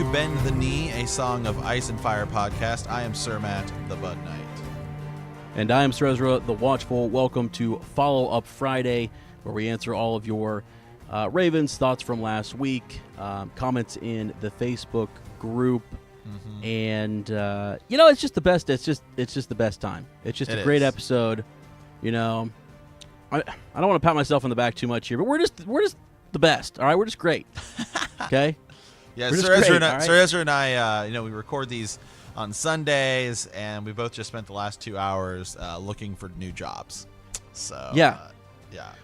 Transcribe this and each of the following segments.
to Bend the Knee, a Song of Ice and Fire podcast. I am Sir Matt, the Bud Knight. And I am Sir Ezra, the Watchful. Welcome to Follow Up Friday, where we answer all of your Ravens thoughts from last week, comments in the Facebook group, and it's just the best. It's just the best time. It's just a great episode. I don't want to pat myself on the back too much here, but we're just the best. All right, we're just great. Okay. Yeah, Sir Ezra and I, we record these on Sundays, and we both just spent the last 2 hours looking for new jobs. So yeah.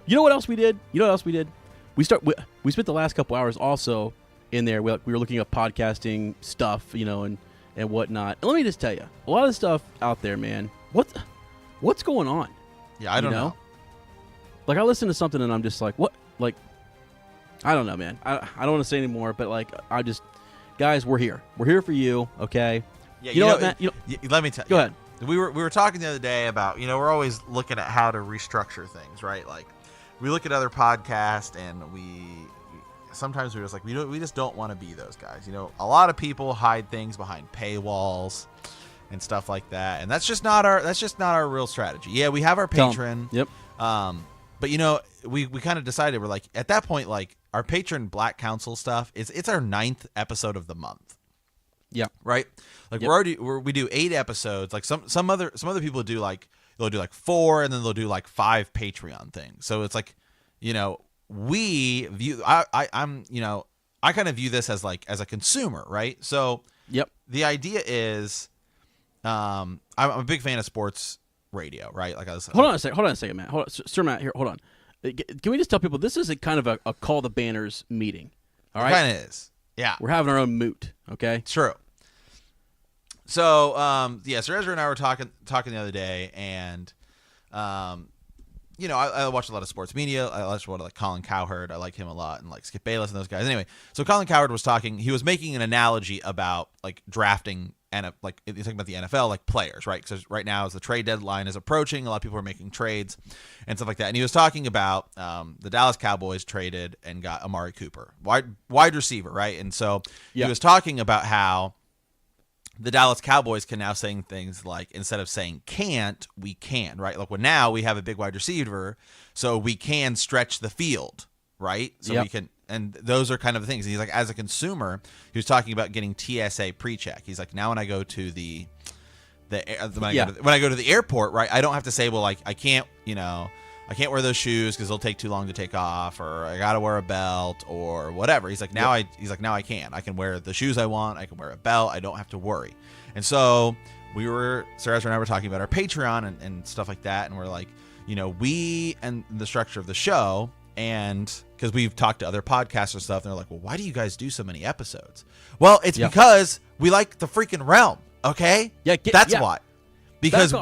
You know what else we did? We spent the last couple hours also in there. We were looking up podcasting stuff, and whatnot. And let me just tell you, a lot of the stuff out there, man. What's going on? Yeah, I don't know. Like, I listen to something and I'm just like, what? Like, I don't know, man. I don't want to say anymore, but guys, we're here. We're here for you, okay? Yeah, you know what, Matt? Let me tell you. Go ahead. We were talking the other day about, we're always looking at how to restructure things, right? Like, we look at other podcasts and sometimes we're just like, we just don't want to be those guys. A lot of people hide things behind paywalls and stuff like that, and that's just not our real strategy. Yeah, we have our patron. Yep. But we kind of decided, we're like, at that point, like, our patron Black Council stuff it's our 9th episode of the month. Yeah. Right. Like, yep. we do 8 episodes. Like some other people do, like, they'll do like 4, and then they'll do like 5 Patreon things. So it's like, we view I kind of view this as a consumer, right? So yep. The idea is, I'm a big fan of sports radio, right? Like, hold on a second, Matt. Hold on, Sir Matt. Here, hold on. Can we just tell people this is a kind of a call the banners meeting? All right, it kind of is. Yeah, we're having our own moot. Okay, true. So, Sir Ezra and I were talking the other day, and I watch a lot of sports media. I watch a lot of, like, Colin Cowherd. I like him a lot, and, like, Skip Bayless and those guys. Anyway, so Colin Cowherd was talking. He was making an analogy about, like, drafting, and like, he's talking about the NFL, like, players, right? Because right now, as the trade deadline is approaching, a lot of people are making trades and stuff like that. And he was talking about the Dallas Cowboys traded and got Amari Cooper, wide receiver, right? And so he was talking about how the Dallas Cowboys can now say things like, instead of saying can't, we can, right? Like, well, now we have a big wide receiver, so we can stretch the field, right? So we can, and those are kind of the things. And he's like, as a consumer, he was talking about getting TSA pre-check. He's like, now when I go to when I go to the airport, right, I don't have to say, well, like, I can't wear those shoes because they'll take too long to take off, or I got to wear a belt or whatever. He's like, now I can wear the shoes I want. I can wear a belt. I don't have to worry. And so Sir Ezra and I were talking about our Patreon and stuff like that. And we're like, we and the structure of the show, and because we've talked to other podcasts and stuff, and they're like, well, why do you guys do so many episodes? Well, it's because we like the freaking realm. Okay. Yeah. That's why. Because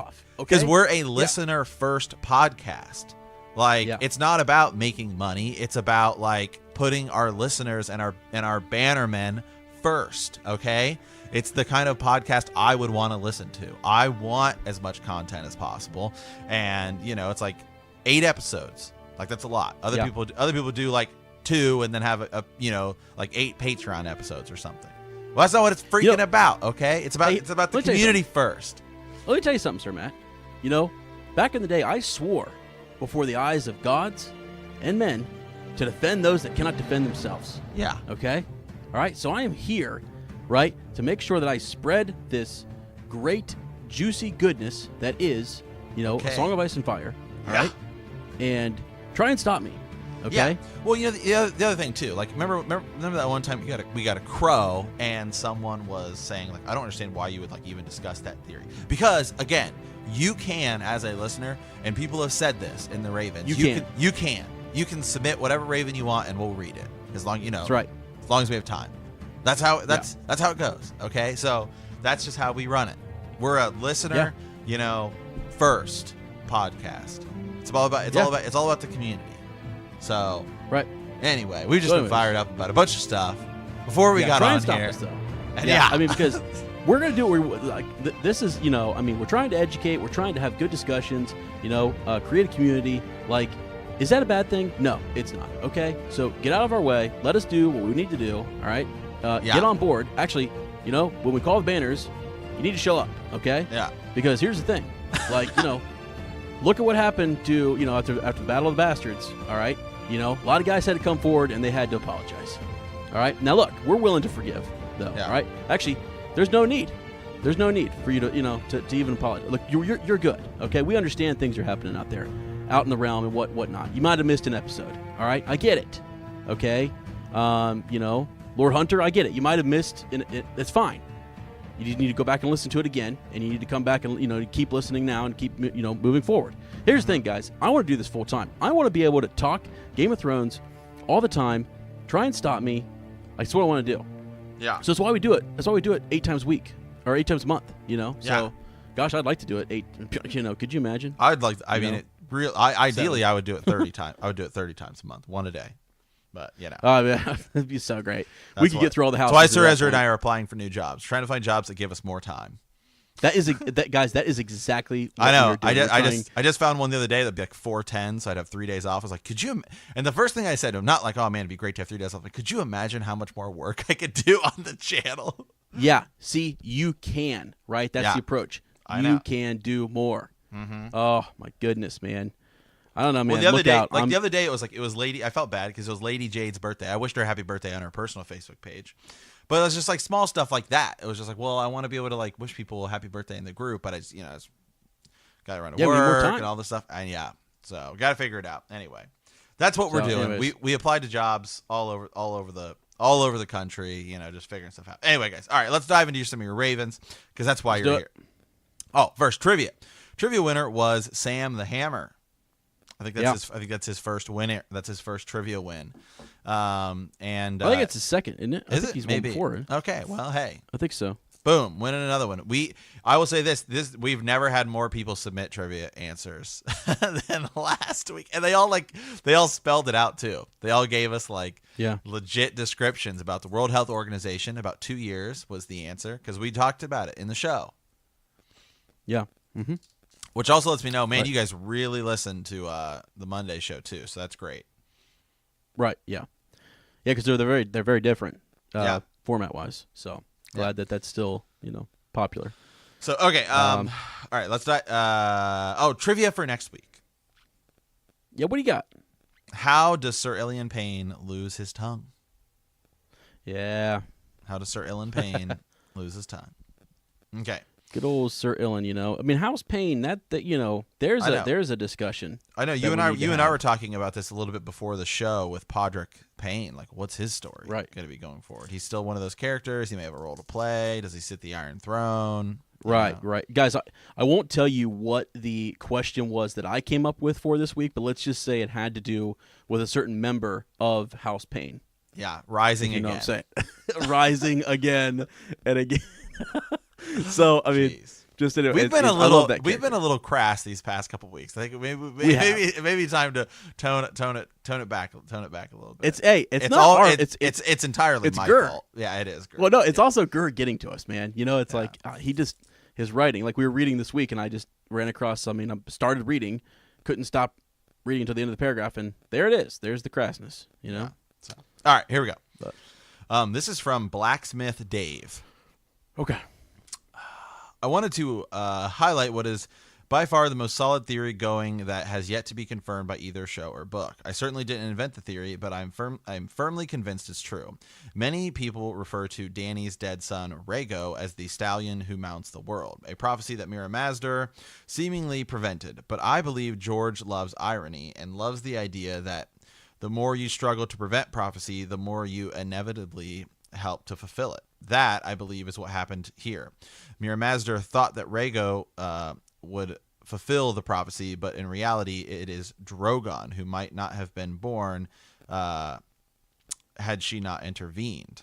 we're a listener first podcast. Like, it's not about making money. It's about, like, putting our listeners and our bannermen first. Okay. It's the kind of podcast I would want to listen to. I want as much content as possible. And, it's like 8 episodes. Like, that's a lot. Other people do like 2 and then have like 8 Patreon episodes or something. Well, that's not what it's freaking about. Okay. It's about the community first. Let me tell you something, Sir Matt. Back in the day, I swore before the eyes of gods and men to defend those that cannot defend themselves. Yeah. Okay? All right? So I am here, right, to make sure that I spread this great, juicy goodness that is, A Song of Ice and Fire. All right? And try and stop me. Okay? Yeah. Well, the other thing, too, like, remember that one time we got a crow, and someone was saying, like, I don't understand why you would, like, even discuss that theory. Because, again, you can, as a listener, and people have said this in the Ravens. You can submit whatever Raven you want, and we'll read it as long That's right. As long as we have time. That's how it goes. Okay, so that's just how we run it. We're a listener, first podcast. It's all about the community. So right. Anyway, we've just been fired up about a bunch of stuff before we got on here. And I mean, because we're going to do what this is, we're trying to educate, we're trying to have good discussions, create a community. Like, is that a bad thing? No, it's not. Okay. So get out of our way. Let us do what we need to do. All right. Yeah. Get on board. Actually, when we call the banners, you need to show up, okay? Yeah. Because here's the thing. Like, look at what happened to, after the Battle of the Bastards, all right? A lot of guys had to come forward, and they had to apologize. All right? Now, look, we're willing to forgive, though, Yeah. all right? Actually, there's no need. There's no need for you to even apologize. Look, you're good, okay? We understand things are happening out there, out in the realm and whatnot. You might have missed an episode, all right? I get it, okay? Lord Hunter, I get it. You might have missed, it's fine. You just need to go back and listen to it again, and you need to come back and keep listening now and keep moving forward. Here's the thing, guys. I want to do this full time. I want to be able to talk Game of Thrones all the time. Try and stop me. That's what I want to do. Yeah. So that's why we do it. That's why we do it 8 times a week or 8 times a month. Yeah. So, gosh, I'd like to do it 8. Could you imagine? I'd like. Ideally, I would do it 30 times. I would do it 30 times a month, one a day. But Oh, yeah, that'd be so great. That's We could get through all the houses. That's why Sir Ezra and I are applying for new jobs, trying to find jobs that give us more time. Guys. That is exactly what I know. we are doing. I just found one the other day that'd be like 410, so I'd have 3 days off. I was like, could you? And the first thing I said to him, not like, oh man, it'd be great to have 3 days off. Like, could you imagine how much more work I could do on the channel? Yeah. See, you can, right? That's the approach. I know. You can do more. Mm-hmm. Oh my goodness, man. I don't know, man. Well, the other Look day, out. the other day, it was Lady. I felt bad because it was Lady Jade's birthday. I wished her happy birthday on her personal Facebook page, but it was just like small stuff like that. It was just like, well, I want to be able to like wish people a happy birthday in the group, but I just got to run to work and all this stuff, and so we got to figure it out. Anyway, that's what we're doing. Anyways. We applied to jobs all over the country, just figuring stuff out. Anyway, guys, all right, let's dive into some of your Ravens because that's why you're here. Oh, first trivia. Trivia winner was Sam the Hammer. I think that's his first winner. That's his first trivia win. And I think it's his second, isn't it? I think he's maybe won before. Okay, well, hey, I think so. Boom, winning another one. I will say this we've never had more people submit trivia answers than last week, and they all spelled it out too. They all gave us legit descriptions about the World Health Organization. About 2 years was the answer because we talked about it in the show. Yeah. Mm-hmm. Which also lets me know, man, you guys really listen to the Monday show too, so that's great. Right. Yeah. Yeah, because they're very different format wise. So glad that that's still popular. So okay, all right, let's trivia for next week. Yeah, what do you got? How does Sir Illian Payne lose his tongue? Yeah. How does Sir Illian Payne lose his tongue? Okay. Good old Sir Illian, I mean, House Payne, there's a discussion. I know you and I were talking about this a little bit before the show with Podrick Payne. Like, what's his story going to be going forward? He's still one of those characters. He may have a role to play. Does he sit the Iron Throne? Right. Guys, I won't tell you what the question was that I came up with for this week, but let's just say it had to do with a certain member of House Payne. Yeah, rising again. You know what I'm saying? Rising again and again. So I mean, just anyway, we've been a little crass these past couple weeks. I think maybe time to tone it back a little bit. It's entirely my fault. Yeah, it is. Well, no, it's also Gur getting to us, man. It's like his writing. Like we were reading this week, and I just ran across. I started reading, couldn't stop reading until the end of the paragraph, and there it is. There's the crassness. Yeah. So, all right, here we go. This is from Blacksmith Dave. Okay. I wanted to highlight what is by far the most solid theory going that has yet to be confirmed by either show or book. I certainly didn't invent the theory, but I'm firmly convinced it's true. Many people refer to Dany's dead son, Rhaego, as the stallion who mounts the world, a prophecy that Mira Mazdur seemingly prevented. But I believe George loves irony and loves the idea that the more you struggle to prevent prophecy, the more you inevitably help to fulfill it. That, I believe, is what happened here. Mira Mazdur thought that Rhaego would fulfill the prophecy, but in reality, it is Drogon who might not have been born had she not intervened.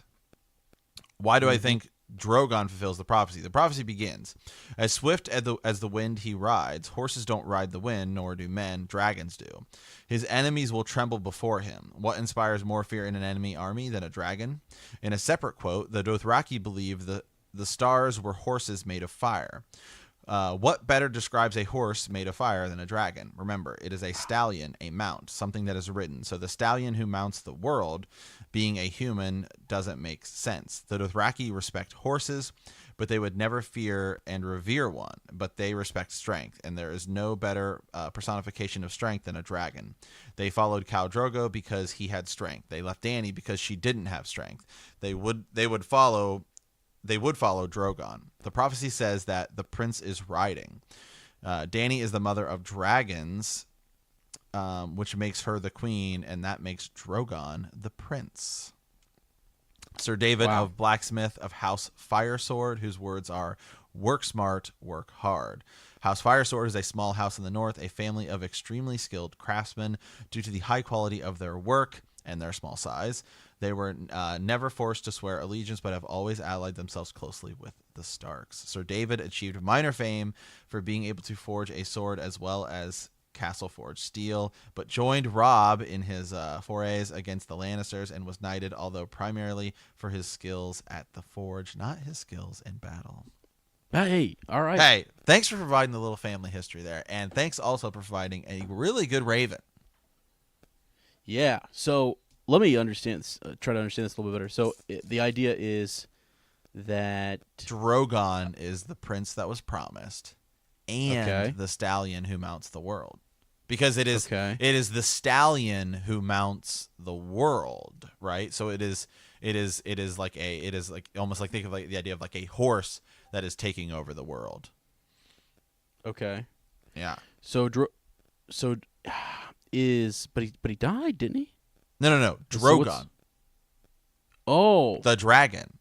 Why do I think Drogon fulfills the prophecy? The prophecy begins, as swift as the wind he rides. Horses don't ride the wind, nor do men. Dragons do. His enemies will tremble before him. What inspires more fear in an enemy army than a dragon? In a separate quote, the Dothraki believed the stars were horses made of fire. What better describes a horse made of fire than a dragon? Remember, it is a stallion, a mount, something that is ridden. So the stallion who mounts the world, being a human, doesn't make sense. The Dothraki respect horses, but they would never fear and revere one. But they respect strength, and there is no better personification of strength than a dragon. They followed Khal Drogo because he had strength. They left Dany because she didn't have strength. They would follow Drogon. The prophecy says that the prince is riding. Dany is the mother of dragons, which makes her the queen, and that makes Drogon the prince. Sir David of Blacksmith of House Firesword, whose words are, work smart, work hard. House Firesword is a small house in the north, a family of extremely skilled craftsmen. Due to the high quality of their work and their small size, they were never forced to swear allegiance, but have always allied themselves closely with the Starks. Sir David achieved minor fame for being able to forge a sword as well as castle-forged steel, but joined Robb in his forays against the Lannisters and was knighted, although primarily for his skills at the forge, not his skills in battle. Hey, all right. Hey, thanks for providing the little family history there, and thanks also for providing a really good Raven. Yeah, so let me try to understand this a little bit better. So the idea is that Drogon is the prince that was promised, and the stallion who mounts the world, because it is the stallion who mounts the world, right? So it is like almost like, think of like the idea of like a horse that is taking over the world. Okay. Yeah. But he died, didn't he? No. Drogon. The dragon.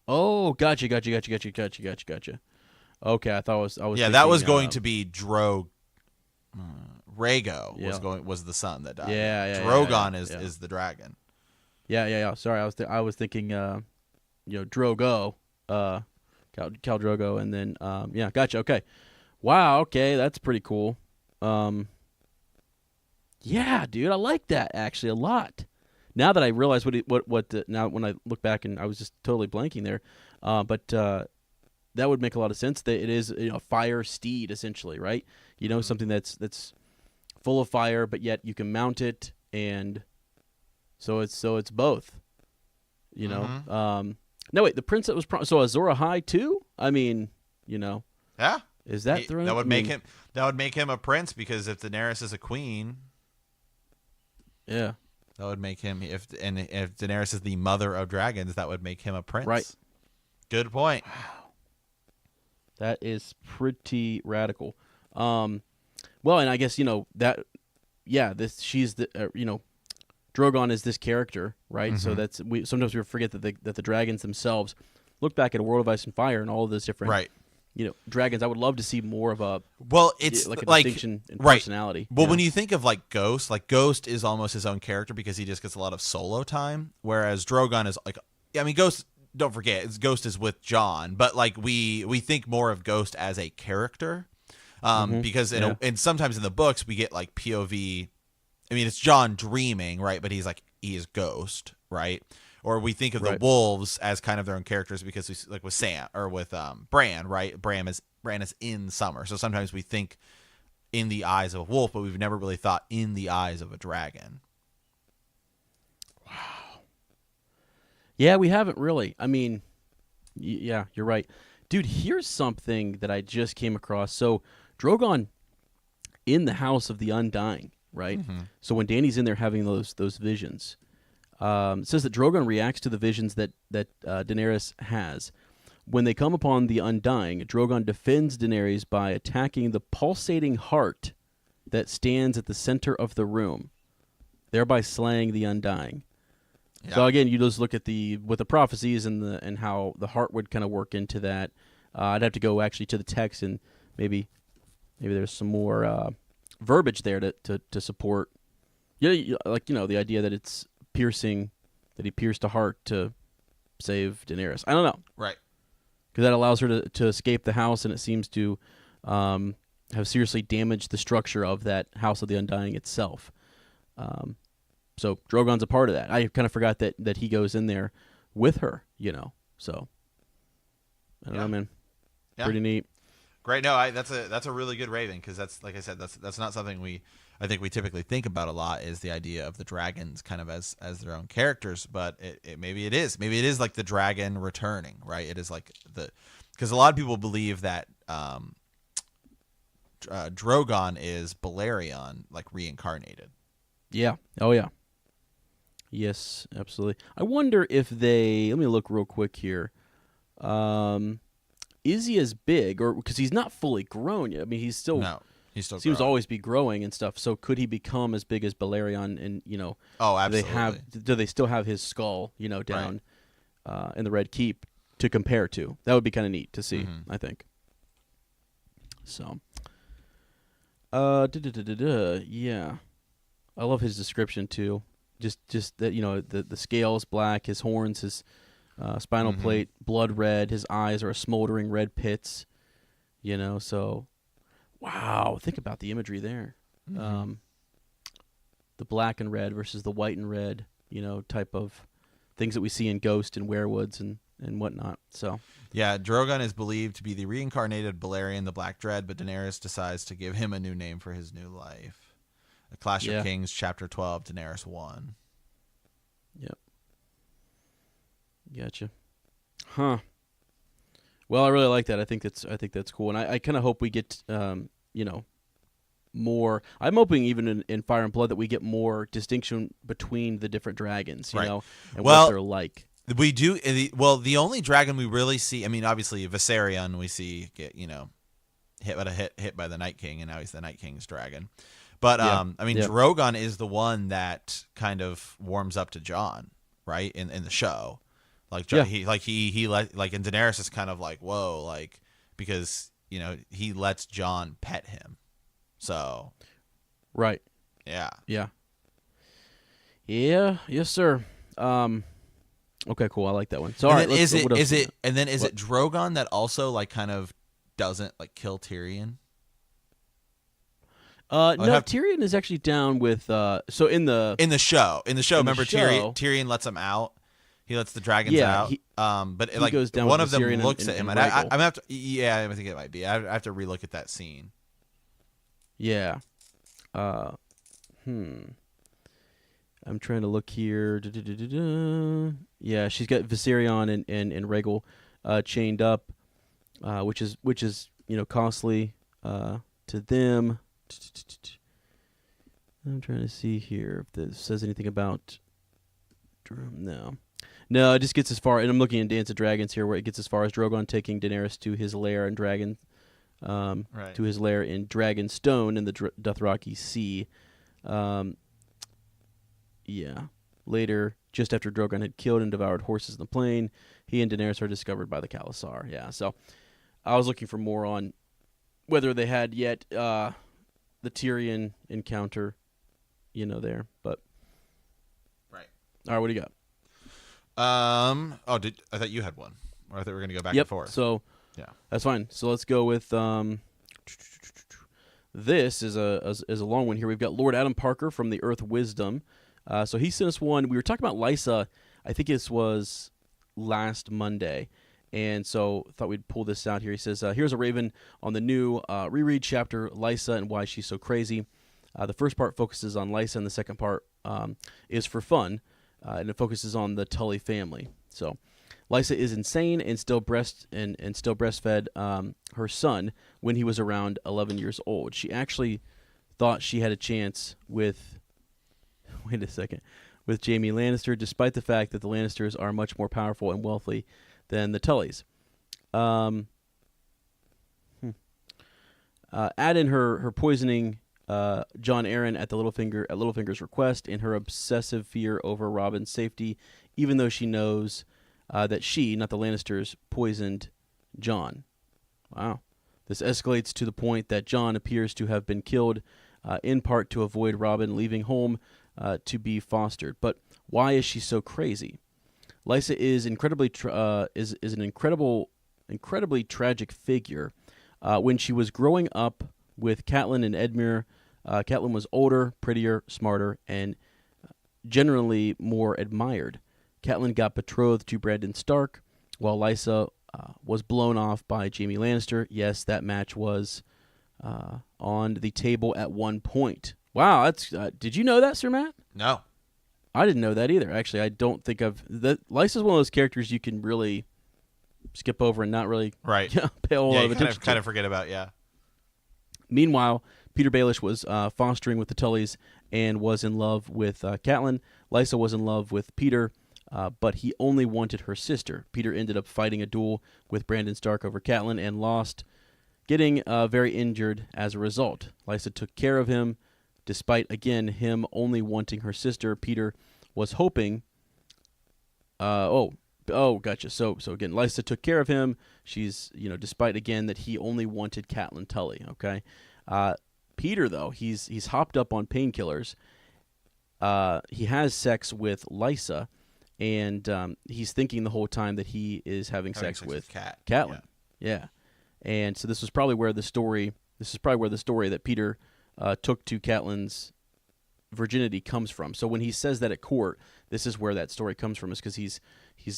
Oh, gotcha. Okay, I thought I was. Yeah, thinking, that was going to be Rhaego was the son that died. Yeah. Drogon is the dragon. Yeah. Sorry, I was thinking, Drogo, Khal Drogo, and then gotcha. Okay, wow. Okay, that's pretty cool. Yeah, dude, I like that actually a lot. Now that I realize now when I look back, and I was just totally blanking there, but that would make a lot of sense. That it is a fire steed essentially, right? Something that's full of fire, but yet you can mount it, and so it's both. No, wait, the prince that was so Azor Ahai too. I mean, yeah, is that that would make him a prince, because if Daenerys is a queen. Yeah, that would make him if Daenerys is the mother of dragons, that would make him a prince. Right. Good point. Wow. That is pretty radical. Well, and I guess that. Yeah, she's the Drogon is this character, right? Mm-hmm. So sometimes we forget that the dragons themselves. Look back at A World of Ice and Fire and all of those different dragons. I would love to see more of a it's like a like distinction in personality. Well, when you think of like Ghost is almost his own character because he just gets a lot of solo time, whereas Drogon is like, Ghost. Don't forget, Ghost is with Jon, but like we think more of Ghost as a character, because and sometimes in the books we get like POV. I mean, it's Jon dreaming, right? But he is Ghost, right? Or we think of the wolves as kind of their own characters because we like with Sam or with Bran, right? Bran is in summer, so sometimes we think in the eyes of a wolf, but we've never really thought in the eyes of a dragon. Wow. Yeah, we haven't really. I mean, yeah, you're right, dude. Here's something that I just came across. So Drogon in the House of the Undying, right? Mm-hmm. So when Dany's in there having those visions. It says that Drogon reacts to the visions that Daenerys has. When they come upon the Undying, Drogon defends Daenerys by attacking the pulsating heart that stands at the center of the room, thereby slaying the Undying. Yeah. So again, you just look at with the prophecies and how the heart would kind of work into that. I'd have to go actually to the text, and maybe there's some more verbiage there to support. The idea that it's piercing, that he pierced a heart to save Daenerys. I don't know. Right. Because that allows her to escape the house, and it seems to have seriously damaged the structure of that House of the Undying itself. So Drogon's a part of that. I kind of forgot that he goes in there with her, so. I don't know, man. Yeah. Pretty neat. Great. No, that's a really good rating because that's like I said, that's not something I think we typically think about a lot is the idea of the dragons kind of as their own characters, but maybe it is like the dragon returning, right? It is like because a lot of people believe that Drogon is Balerion like reincarnated. Yeah. Oh yeah. Yes, absolutely. I wonder if let me look real quick here. Is he as big, or because he's not fully grown yet? I mean, he's still seems to always be growing and stuff. So could he become as big as Balerion? And oh, absolutely. Do they still have his skull, down in the Red Keep to compare to? That would be kind of neat to see. Mm-hmm. I think. So, yeah, I love his description too. Just that the scales black, his horns, his spinal mm-hmm. plate blood red, his eyes are a smoldering red pits. So wow, think about the imagery there. Mm-hmm. The black and red versus the white and red, type of things that we see in Ghost and Werewoods and whatnot. So yeah, Drogon is believed to be the reincarnated Balerion the Black Dread, but Daenerys decides to give him a new name for his new life. A Clash of Kings, Chapter 12, Daenerys 1. Yep. Gotcha. Huh. Well, I really like that. I think that's cool, and I kind of hope we get more. I'm hoping even in Fire and Blood that we get more distinction between the different dragons, right. And what they're like. We do. Well, the only dragon we really see, I mean, obviously Viserion we see get hit by the Night King, and now he's the Night King's dragon. But I mean, Drogon is the one that kind of warms up to Jon, right? In the show, like he and Daenerys is kind of like, whoa, like because he lets Jon pet him, so right, yeah, yes, sir. Okay, cool. I like that one. So and is it Drogon that also like kind of doesn't like kill Tyrion? No, Tyrion is actually down with. So in the show, remember Tyrion lets him out. He lets the dragons out. But he goes down one with of them Viserion looks and at him, and and I'm gonna have to. Yeah, I think it might be. I have to relook at that scene. Yeah. I'm trying to look here. Yeah, she's got Viserion and Rhaegal chained up, which is costly to them. I'm trying to see here if this says anything about. No, it just gets as far, and I'm looking at Dance of Dragons here, where it gets as far as Drogon taking Daenerys to his lair in to his lair in Dragonstone in the Dothraki Sea. Later, just after Drogon had killed and devoured horses in the plain, he and Daenerys are discovered by the Khalasar. Yeah, so I was looking for more on whether they had yet the Tyrion encounter, there. But right. All right, what do you got? I thought you had one, or I thought we were going to go back and forth. So yeah, that's fine. So let's go with this is a long one here. We've got Lord Adam Parker from the Earth Wisdom. So he sent us one. We were talking about Lysa. I think this was last Monday. And so thought we'd pull this out here. He says, here's a Raven on the new reread chapter, Lysa and why she's so crazy. The first part focuses on Lysa, and the second part is for fun, and it focuses on the Tully family. So Lysa is insane and still breastfed her son when he was around 11 years old. She actually thought she had a chance with Jaime Lannister, despite the fact that the Lannisters are much more powerful and wealthy than the Tullys. Add in her poisoning Jon Arryn at Littlefinger's request, and her obsessive fear over Robin's safety, even though she knows that she, not the Lannisters, poisoned Jon. Wow. This escalates to the point that Jon appears to have been killed in part to avoid Robin leaving home to be fostered. But why is she so crazy? Lysa is an incredibly tragic figure. When she was growing up with Catelyn and Edmure, Catelyn was older, prettier, smarter, and generally more admired. Catelyn got betrothed to Brandon Stark, while Lysa was blown off by Jaime Lannister. Yes, that match was on the table at one point. Wow, that's did you know that, Sir Matt? No. I didn't know that either. Actually, I don't think Lysa's one of those characters you can really skip over and not really right. pay a whole lot of attention kind of forget about, yeah. Meanwhile, Peter Baelish was fostering with the Tullys and was in love with Catelyn. Lysa was in love with Peter, but he only wanted her sister. Peter ended up fighting a duel with Brandon Stark over Catelyn and lost, getting very injured as a result. Lysa took care of him, despite, again, him only wanting her sister. Peter was hoping... gotcha. So again, Lysa took care of him. She's, despite, again, that he only wanted Catelyn Tully, okay? Peter, though, he's hopped up on painkillers. He has sex with Lysa, and he's thinking the whole time that he is having sex with Catelyn. Yeah. And so this is probably where the story that Peter took to Catelyn's virginity comes from. So when he says that at court, this is where that story comes from, is because he's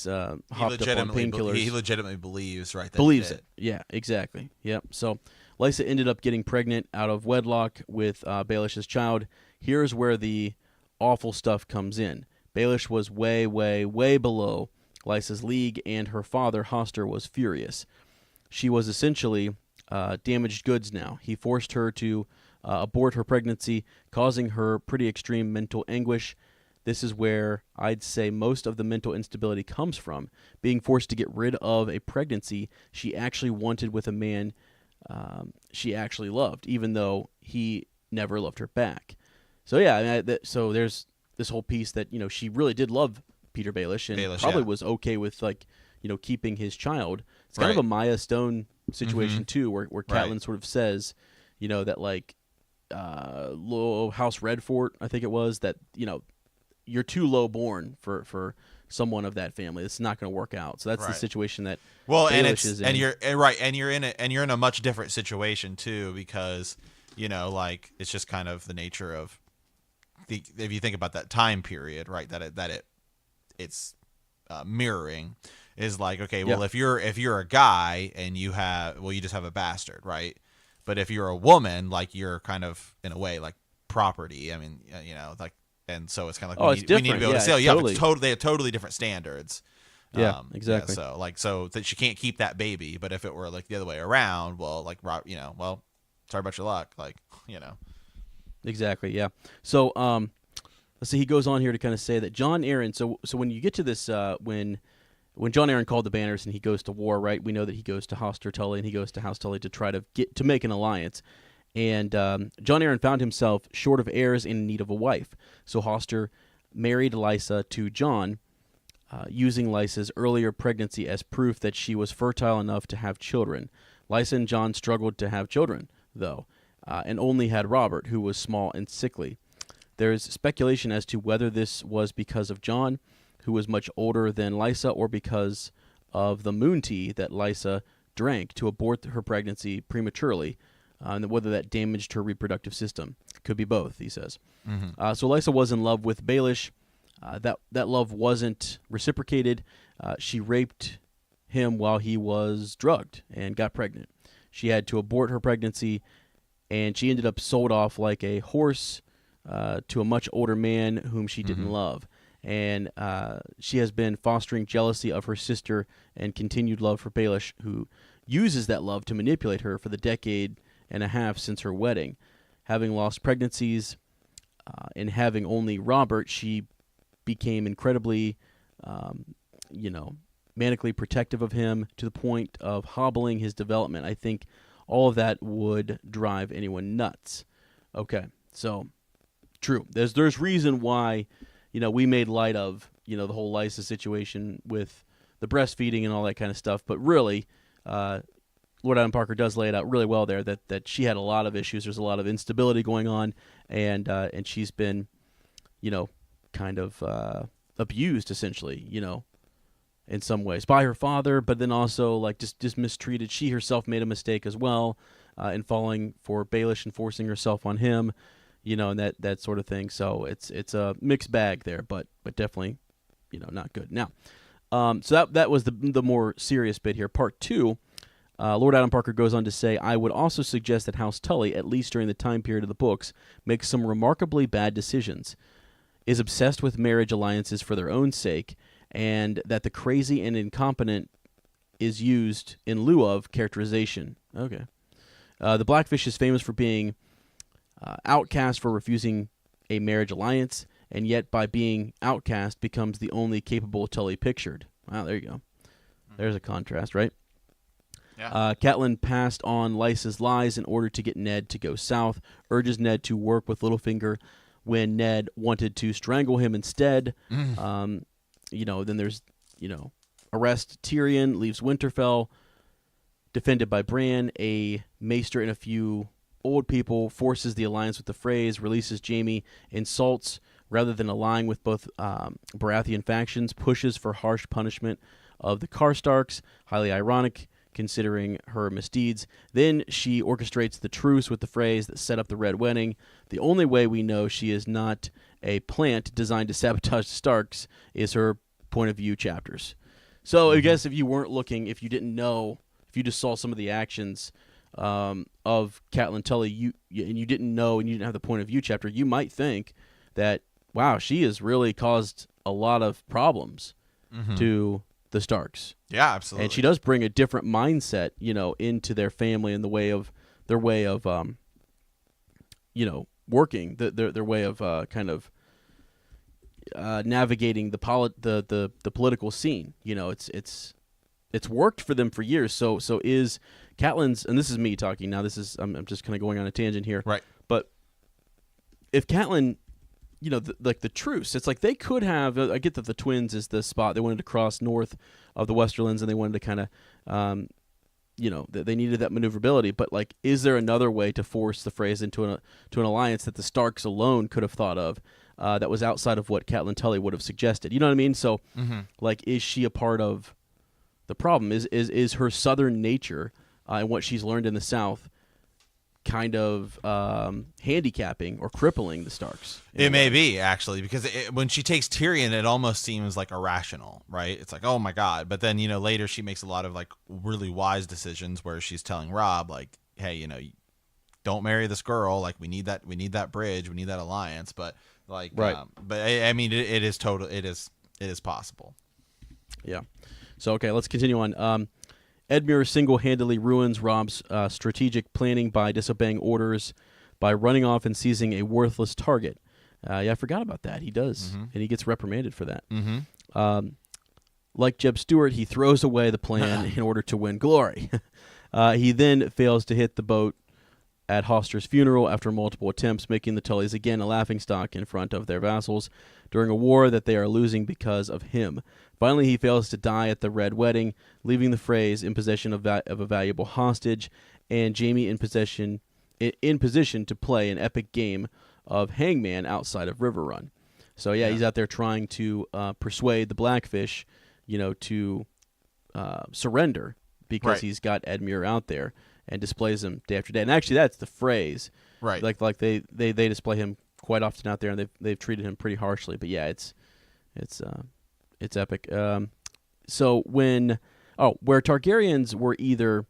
hopped up on painkillers. He legitimately believes, right? Believes it. Yeah, exactly. Yep. So Lysa ended up getting pregnant out of wedlock with Baelish's child. Here's where the awful stuff comes in. Baelish was way, way, way below Lysa's league, and her father, Hoster, was furious. She was essentially damaged goods now. He forced her to abort her pregnancy, causing her pretty extreme mental anguish. This is where I'd say most of the mental instability comes from, being forced to get rid of a pregnancy she actually wanted with a man she actually loved, even though he never loved her back. So yeah, so there's this whole piece that she really did love Peter Baelish and probably was okay with keeping his child. It's kind of a Maya Stone situation too, where Catelyn sort of says, that little House Redfort, I think it was, that you're too low born for someone of that family. It's not going to work out. So that's the situation that Baelish is in. And you're in a much different situation too, because it's just kind of the nature of if you think about that time period, right? It's mirroring is like, okay, well, if you're a guy and you just have a bastard, right? But if you're a woman, like, you're kind of in a way like property. I mean, and so it's kind of like we need to be able to say, they have totally different standards. Yeah, exactly. Yeah, so that she can't keep that baby, but if it were like the other way around, well, sorry about your luck, Exactly. Yeah. So let's see. He goes on here to kind of say that Jon Arryn. So when you get to this, when Jon Arryn called the Banners and he goes to war, right? We know that he goes to Hoster Tully and he goes to House Tully to try to make an alliance. And Jon Arryn found himself short of heirs and in need of a wife. So Hoster married Lysa to Jon, using Lysa's earlier pregnancy as proof that she was fertile enough to have children. Lysa and Jon struggled to have children, though, and only had Robert, who was small and sickly. There's speculation as to whether this was because of Jon, who was much older than Lysa, or because of the moon tea that Lysa drank to abort her pregnancy prematurely, and whether that damaged her reproductive system. Could be both, he says. Mm-hmm. So Lysa was in love with Baelish. That love wasn't reciprocated. She raped him while he was drugged and got pregnant. She had to abort her pregnancy, and she ended up sold off like a horse to a much older man whom she didn't love. And she has been fostering jealousy of her sister and continued love for Baelish, who uses that love to manipulate her for the decade and a half since her wedding. Having lost pregnancies and having only Robert, she became incredibly, manically protective of him to the point of hobbling his development. I think all of that would drive anyone nuts. Okay, so true. There's reason why, we made light of, the whole Lysa situation with the breastfeeding and all that kind of stuff. But really, Lord Adam Parker does lay it out really well there that she had a lot of issues. There's a lot of instability going on, and she's been, kind of abused essentially, in some ways by her father, but then also like just mistreated. She herself made a mistake as well in falling for Baelish and forcing herself on him, and that sort of thing. So it's a mixed bag there, but definitely, not good. Now, So that was the more serious bit here. Part 2, Lord Adam Parker goes on to say, I would also suggest that House Tully, at least during the time period of the books, makes some remarkably bad decisions, is obsessed with marriage alliances for their own sake, and that the crazy and incompetent is used in lieu of characterization. Okay. The Blackfish is famous for being outcast for refusing a marriage alliance, and yet by being outcast becomes the only capable Tully pictured. Wow, there you go. There's a contrast, right? Yeah. Catelyn passed on Lysa's lies in order to get Ned to go south, urges Ned to work with Littlefinger when Ned wanted to strangle him instead. Then there's, arrest Tyrion, leaves Winterfell, defended by Bran, a maester and a few old people, forces the alliance with the Freys, releases Jaime, insults rather than allying with both Baratheon factions, pushes for harsh punishment of the Karstarks, highly ironic considering her misdeeds. Then she orchestrates the truce with the Freys that set up the Red Wedding. The only way we know she is not a plant designed to sabotage the Starks is her point of view chapters. So I guess if you weren't looking, if you didn't know, if you just saw some of the actions of Catelyn Tully, and you didn't know and you didn't have the point of view chapter, you might think that, wow, she has really caused a lot of problems to the Starks. Yeah, absolutely. And she does bring a different mindset, into their family and their way of working, their way of kind of navigating the political scene. It's worked for them for years. So is Catelyn's, and this is me talking now. I'm just kind of going on a tangent here. Right. But if Catelyn, the truce, it's like they could have. I get that the Twins is the spot they wanted to cross north of the Westerlands, and they wanted to kind of, they needed that maneuverability. But like, is there another way to force the Freys into an alliance that the Starks alone could have thought of? That was outside of what Catelyn Tully would have suggested. You know what I mean? So, like, is she a part of the problem? Is her southern nature and what she's learned in the South kind of handicapping or crippling the Starks? It may be, actually, because when she takes Tyrion, it almost seems like irrational, right? It's like, oh my God. But then, later she makes a lot of like really wise decisions where she's telling Robb, like, hey, don't marry this girl. Like, we need that bridge. We need that alliance. But like, right. But I mean, it is total. It is possible. Yeah. So, okay, let's continue on. Edmure single-handedly ruins Robb's strategic planning by disobeying orders, by running off and seizing a worthless target. I forgot about that. He does, and he gets reprimanded for that. Like Jeb Stuart, he throws away the plan in order to win glory. He then fails to hit the boat at Hoster's funeral after multiple attempts, making the Tullys again a laughingstock in front of their vassals during a war that they are losing because of him. Finally, he fails to die at the Red Wedding, leaving the Freys in possession of a valuable hostage, and Jaime in position to play an epic game of hangman outside of Riverrun. So yeah, he's out there trying to persuade the Blackfish, to surrender because he's got Edmure out there and displays him day after day. And actually, that's the phrase, right? Like they display him quite often out there, and they've treated him pretty harshly. But yeah, it's epic. So where Targaryens were either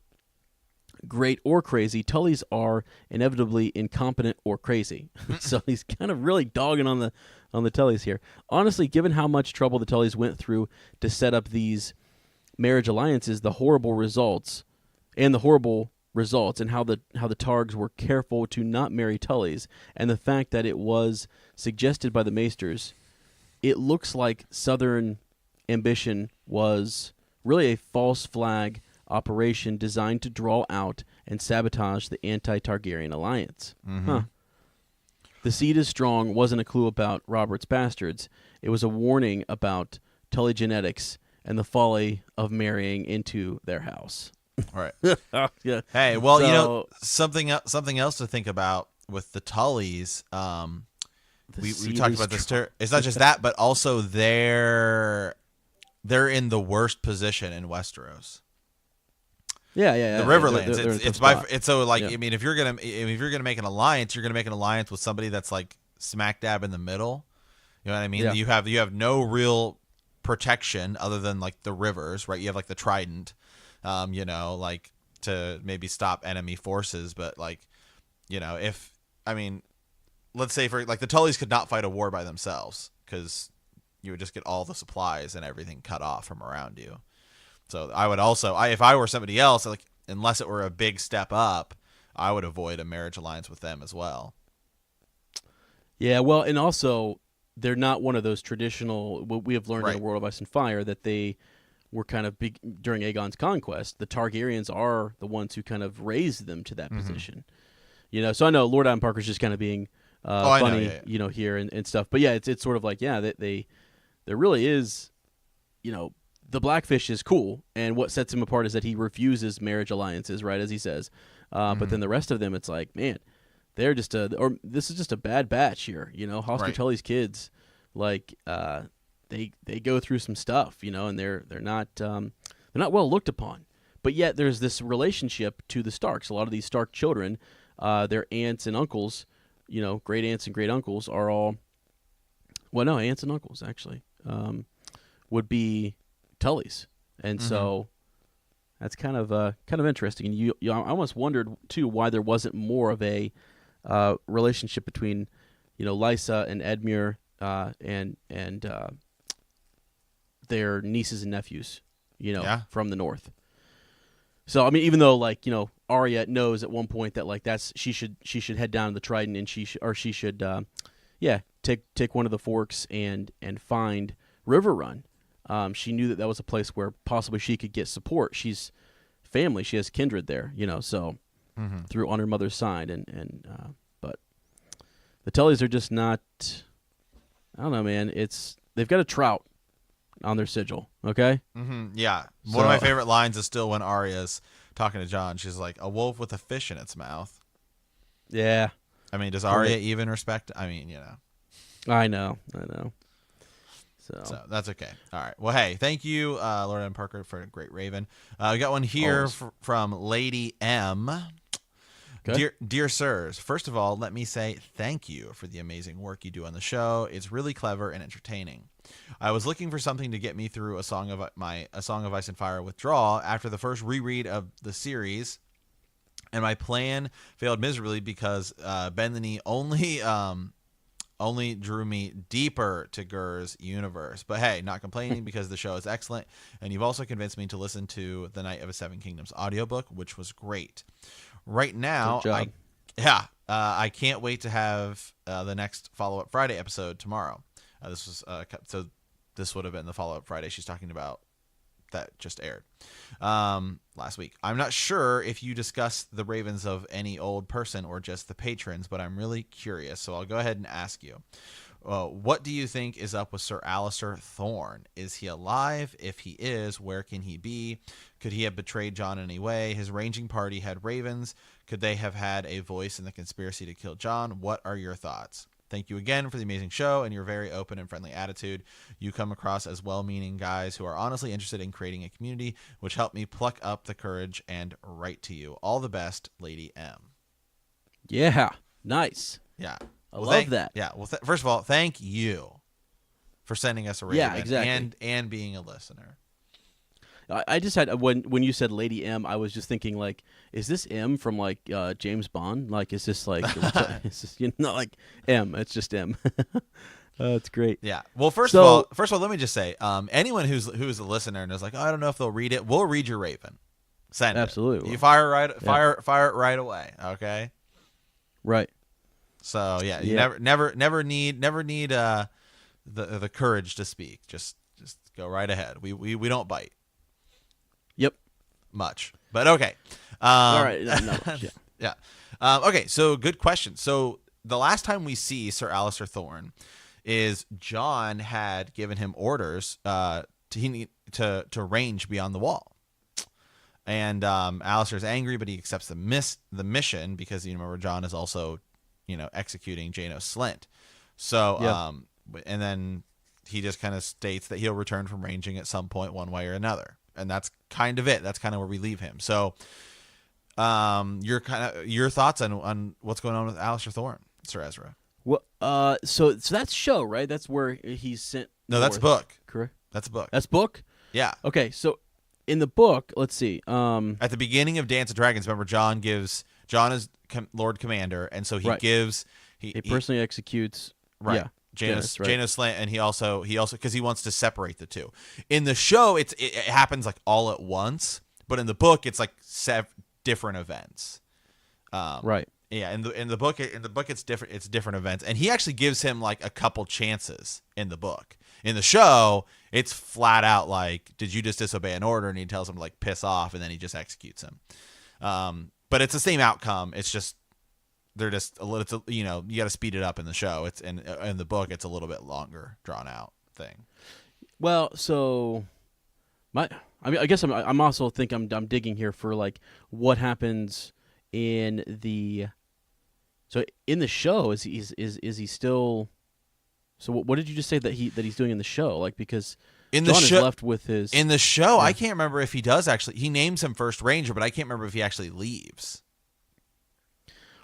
great or crazy, Tullys are inevitably incompetent or crazy. So he's kind of really dogging on the Tullys here. Honestly, given how much trouble the Tullys went through to set up these marriage alliances, the horrible results, and how the Targs were careful to not marry Tullys, and the fact that it was suggested by the Maesters, it looks like Southern ambition was really a false flag operation designed to draw out and sabotage the anti-Targaryen alliance. The seed is strong wasn't a clue about Robert's bastards. It was a warning about Tully genetics and the folly of marrying into their house. Right. Yeah. Hey, well, something else to think about with the Tullys. We talked about this. It's not just that, but also they're in the worst position in Westeros. Yeah. The Riverlands. It's so like, I mean, if you're gonna make an alliance, you're gonna make an alliance with somebody that's like smack dab in the middle. You know what I mean? Yeah. You have no real protection other than like the rivers, right? You have like the trident, like to maybe stop enemy forces. But like, let's say for like the Tullys could not fight a war by themselves because you would just get all the supplies and everything cut off from around you. So I would also, if I were somebody else, like unless it were a big step up, I would avoid a marriage alliance with them as well. Yeah, well, and also they're not one of those traditional. What we have learned in the World of Ice and Fire that they were kind of big during Aegon's conquest. The Targaryens are the ones who kind of raised them to that position. So I know Lord Adam Parker's just kind of being funny, here and stuff. But yeah, it's sort of like there really is, the Blackfish is cool, and what sets him apart is that he refuses marriage alliances, right, as he says. But then the rest of them, it's like, man, they're just this is just a bad batch here, Hosker Tully's kids, like they go through some stuff, and they're not well looked upon. But yet there's this relationship to the Starks. A lot of these Stark children, their aunts and uncles, great aunts and great uncles are all, aunts and uncles actually would be Tullys, and so that's kind of interesting. And you I almost wondered too why there wasn't more of a relationship between Lysa and Edmure and their nieces and nephews, from the north. So I mean, even though Arya knows at one point that she should head down to the Trident and she should take one of the forks and find River Run. She knew that was a place where possibly she could get support. She's family. She has kindred there, so through on her mother's side. But the Tullys are just not, I don't know, man. They've got a trout on their sigil, okay? Yeah. One of my favorite lines is still when Arya's talking to Jon. She's like, a wolf with a fish in its mouth. Yeah. I mean, does Arya even respect? I mean, I know. So that's okay. All right. Well, hey, thank you, Lord M. Parker, for a great Raven. We got one here from Lady M. Okay. Dear sirs, first of all, let me say thank you for the amazing work you do on the show. It's really clever and entertaining. I was looking for something to get me through A Song of Ice and Fire withdrawal after the first reread of the series, and my plan failed miserably because Bendany only drew me deeper to Gur's universe. But hey, not complaining because the show is excellent, and you've also convinced me to listen to the Night of the Seven Kingdoms audiobook, which was great. Right now, I can't wait to have the next Follow-Up Friday episode tomorrow. This would have been the Follow-Up Friday she's talking about that just aired last week. I'm not sure if you discuss the ravens of any old person or just the patrons, but I'm really curious, so I'll go ahead and ask you. What do you think is up with Sir Alliser Thorne? Is he alive? If he is, where can he be? Could he have betrayed Jon in any way? His ranging party had ravens. Could they have had a voice in the conspiracy to kill Jon? What are your thoughts? Thank you again for the amazing show and your very open and friendly attitude. You come across as well-meaning guys who are honestly interested in creating a community, which helped me pluck up the courage and write to you. All the best, Lady M. Yeah, nice. Yeah. I love that. Yeah. Well, first of all, thank you for sending us a rating. Yeah, exactly. And being a listener. I just had when you said Lady M, I was just thinking is this M from James Bond? Is this is this not like M? It's just M. It's great. Yeah. Well, first of all, let me just say, anyone who's a listener and is like, I don't know if they'll read it, we'll read your Raven. Send Absolutely. it. You fire it right away. Okay. Right. So yeah, you never need the courage to speak. Just go right ahead. We don't bite. Yep. Much, but okay. All right. Not much, yeah. Okay. So good question. So the last time we see Sir Alliser Thorne is Jon had given him orders to range beyond the wall, and Alliser's angry, but he accepts the mission because you remember Jon is also executing Janos Slynt. So and then he just kind of states that he'll return from ranging at some point, one way or another. And that's kind of it. That's kind of where we leave him. So, your thoughts on what's going on with Alliser Thorne, Sir Ezra? Well, so that's show, right? That's where he's sent. No, that's book. Correct. That's a book. That's book? Yeah. Okay, so in the book, let's see. At the beginning of Dance of Dragons, remember John is Lord Commander, and so he Right. gives he personally executes. right. Yeah, Janos right. Slant, and he also because he wants to separate the two. In the show, it happens like all at once, but in the book, it's like different events. Right. Yeah, in the book it's different. It's different events, and he actually gives him like a couple chances in the book. In the show, it's flat out like, did you just disobey an order? And he tells him to like piss off, and then he just executes him. But it's the same outcome. It's just they're just a little. You got to speed it up in the show. It's in the book. It's a little bit longer, drawn out thing. Well, so I guess I'm also think I'm digging here for like what happens in the. So in the show, is he still? So what did you just say that he's doing in the show? Like, because in John the show, is left with his in the show, I can't remember if he does actually. He names him First Ranger, but I can't remember if he actually leaves.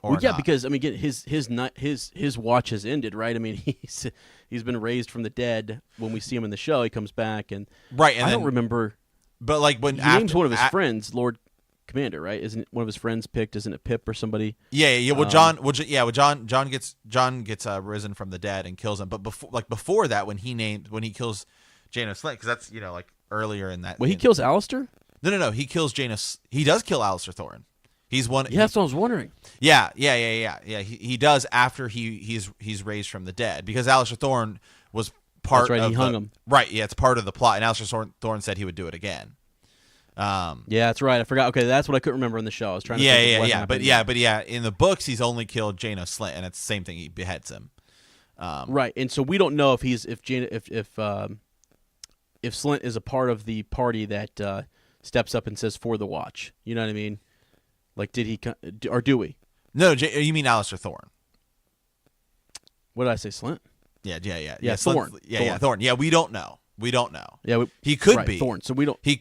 Well, yeah, not. because I mean, his watch has ended, right? I mean, he's been raised from the dead. When we see him in the show, he comes back, and right. And I don't remember. But like when he names one of his friends Lord Commander, right? Isn't one of his friends picked? Isn't it Pip or somebody? Yeah. Well, John gets risen from the dead and kills him. But before that, when he kills Janos Slynt, because that's like earlier in that. Well, he kills Alistair? No. He kills Janos. He does kill Alistair Thorne. He's one. Yeah, that's what I was wondering. Yeah. He does after he's raised from the dead, because Alistair Thorne was part. That's right. Of he hung him. Right. Yeah, it's part of the plot, and Alistair Thorne said he would do it again. Yeah, that's right. I forgot. Okay, that's what I couldn't remember in the show. I was trying to. But in the books, he's only killed Janos Slynt, and it's the same thing. He beheads him. Right, and so we don't know if Slynt is a part of the party that steps up and says for the watch. You know what I mean? Like, did he or do we? No, you mean Alistair Thorne? What did I say, Slynt? Yeah. Thorne. Thorne. Yeah, we don't know. Yeah, he could be Thorne. So we don't. He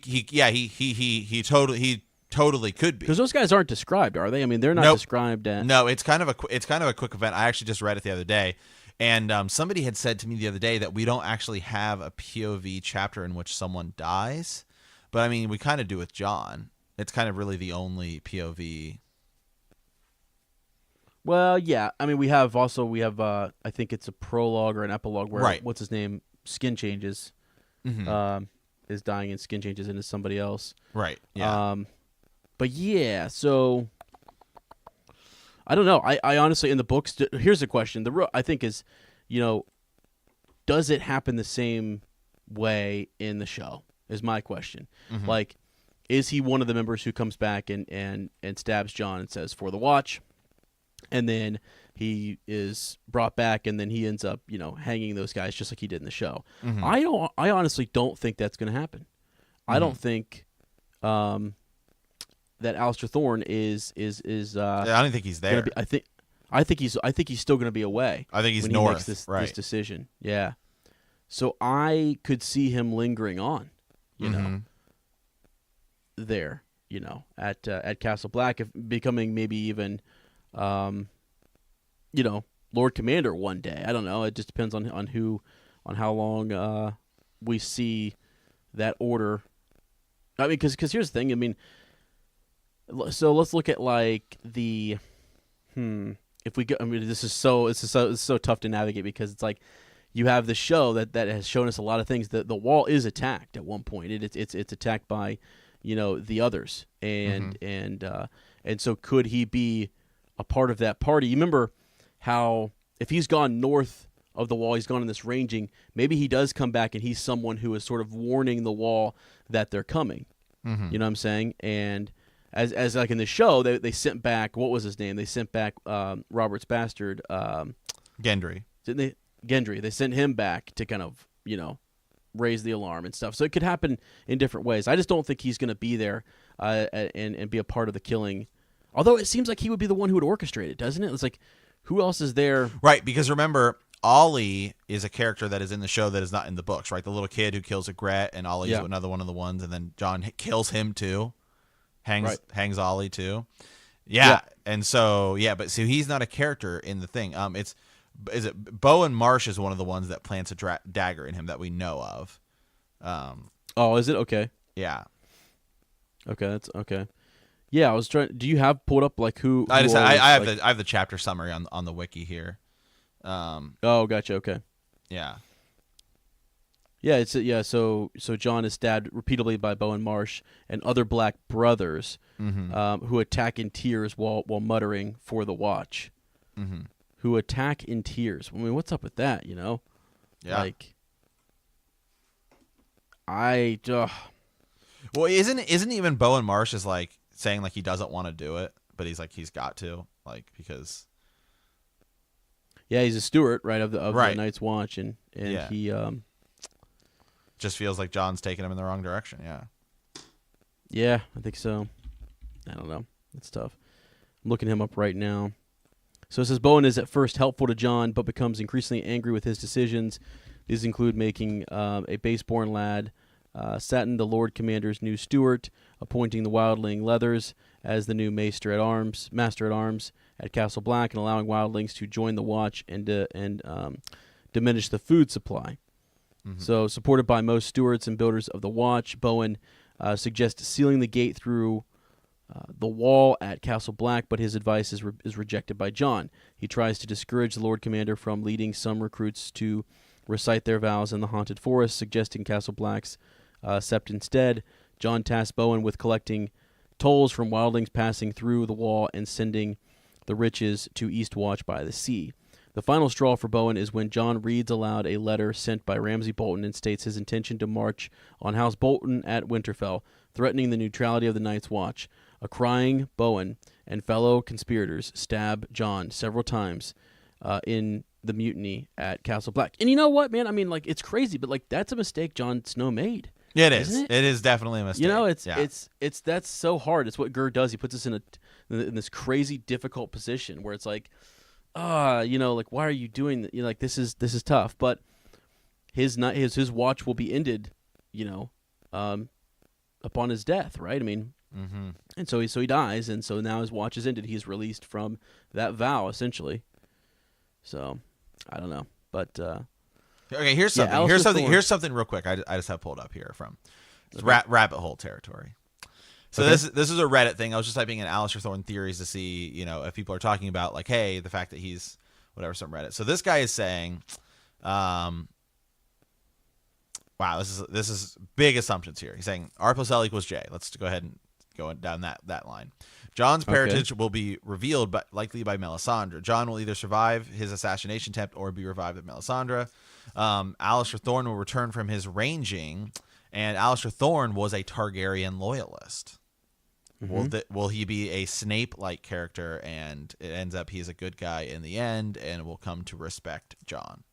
totally could be, because those guys aren't described, are they? I mean, they're not described. No, it's kind of a quick event. I actually just read it the other day, and somebody had said to me the other day that we don't actually have a POV chapter in which someone dies, but I mean, we kind of do with John. It's kind of really the only POV. Well, yeah. I mean, we have I think it's a prologue or an epilogue where what's his name, Skin changes. Mm-hmm. Is dying and Skin changes into somebody else. Right. Yeah. But yeah, so I don't know. I honestly, in the books, here's the question. I think is, does it happen the same way in the show? Is my question. Mm-hmm. Like, is he one of the members who comes back and stabs John and says for the watch, and then he is brought back, and then he ends up, hanging those guys just like he did in the show. Mm-hmm. I honestly don't think that's going to happen. Mm-hmm. I don't think that Alistair Thorne is I don't think he's there. I think he's still going to be away. I think he's when north. He makes this decision. Yeah. So I could see him lingering on, mm-hmm. there, at Castle Black, if becoming maybe even Lord Commander one day. I don't know. It just depends on how long we see that order. I mean, because here's the thing. I mean, so let's look at like the if we go. I mean, this is so tough to navigate, because it's like you have the show that has shown us a lot of things. The wall is attacked at one point. It's attacked by the others, and mm-hmm. and so could he be a part of that party? You remember how if he's gone north of the wall, he's gone in this ranging, maybe he does come back and he's someone who is sort of warning the wall that they're coming. Mm-hmm. You know what I'm saying? And as like in the show, they sent back, what was his name? They sent back Robert's bastard, Gendry. Didn't they? Gendry. They sent him back to kind of, raise the alarm and stuff. So it could happen in different ways. I just don't think he's going to be there and be a part of the killing. Although it seems like he would be the one who would orchestrate it, doesn't it? It's like, who else is there? Right, because remember, Ollie is a character that is in the show that is not in the books, right? The little kid who kills Ygritte, and Ollie's another one of the ones, and then John kills him too, hangs Ollie too. Yeah, and so but so he's not a character in the thing. Is it Bowen Marsh is one of the ones that plants a dagger in him that we know of. Oh, is it okay? Yeah. Okay, that's okay. Yeah, I was trying. Do you have pulled up like who? I who have like, I have the chapter summary on the wiki here. Oh, gotcha. Okay. Yeah. Yeah, So Jon is stabbed repeatedly by Bowen Marsh and other black brothers, who attack in tears while muttering for the watch. Who attack in tears. I mean, what's up with that? You know, Yeah. Well, isn't even Bowen Marsh is like saying like he doesn't want to do it, but he's like he's got to, like, because he's a steward, right, of the Right. Night's Watch, and he just feels like Jon's taking him in the wrong direction. Yeah, I think so. I don't know. It's tough. I'm looking him up right now. So it says Bowen is at first helpful to Jon, but becomes increasingly angry with his decisions. These include making a base-born lad Satin the Lord Commander's new steward, appointing the wildling Leathers as the new master at arms at Castle Black, and allowing wildlings to join the watch and diminish the food supply. So, supported by most stewards and builders of the watch, Bowen suggests sealing the gate through the wall at Castle Black, but his advice is rejected by Jon. He tries to discourage the Lord Commander from leading some recruits to recite their vows in the haunted forest, suggesting Castle Black's sept instead. Jon tasks Bowen with collecting tolls from wildlings passing through the wall and sending the riches to Eastwatch by the sea. The final straw for Bowen is when Jon reads aloud a letter sent by Ramsay Bolton and states his intention to march on House Bolton at Winterfell, threatening the neutrality of the Night's Watch. A crying Bowen and fellow conspirators stab Jon several times in the mutiny at Castle Black. And you know what, man? I mean, like, it's crazy, but like that's a mistake Jon Snow made. Yeah, it is. Isn't it? It is definitely a mistake. You know, it's that's so hard. It's what Gur does. He puts us in this crazy difficult position where it's like, like, why are you doing that? Like, this is tough. But his watch will be ended, upon his death, right? I mean, and so he dies, and so now his watch is ended. He's released from that vow, essentially. So, I don't know, but okay. Here's something. Here's something real quick. I just have pulled up here from rabbit hole territory. So this is a Reddit thing. I was just typing in Alistair Thorne theories to see, if people are talking about like, hey, the fact that he's whatever, some Reddit. So this guy is saying, wow, this is big assumptions here. He's saying R plus L equals J. Let's go ahead and go down that line. Jon's parentage will be revealed, but likely by Melisandre. Jon will either survive his assassination attempt or be revived by Melisandre. Alistair Thorne will return from his ranging, and Alistair Thorne was a Targaryen loyalist. Will he be a Snape-like character, and it ends up he's a good guy in the end, and will come to respect Jon?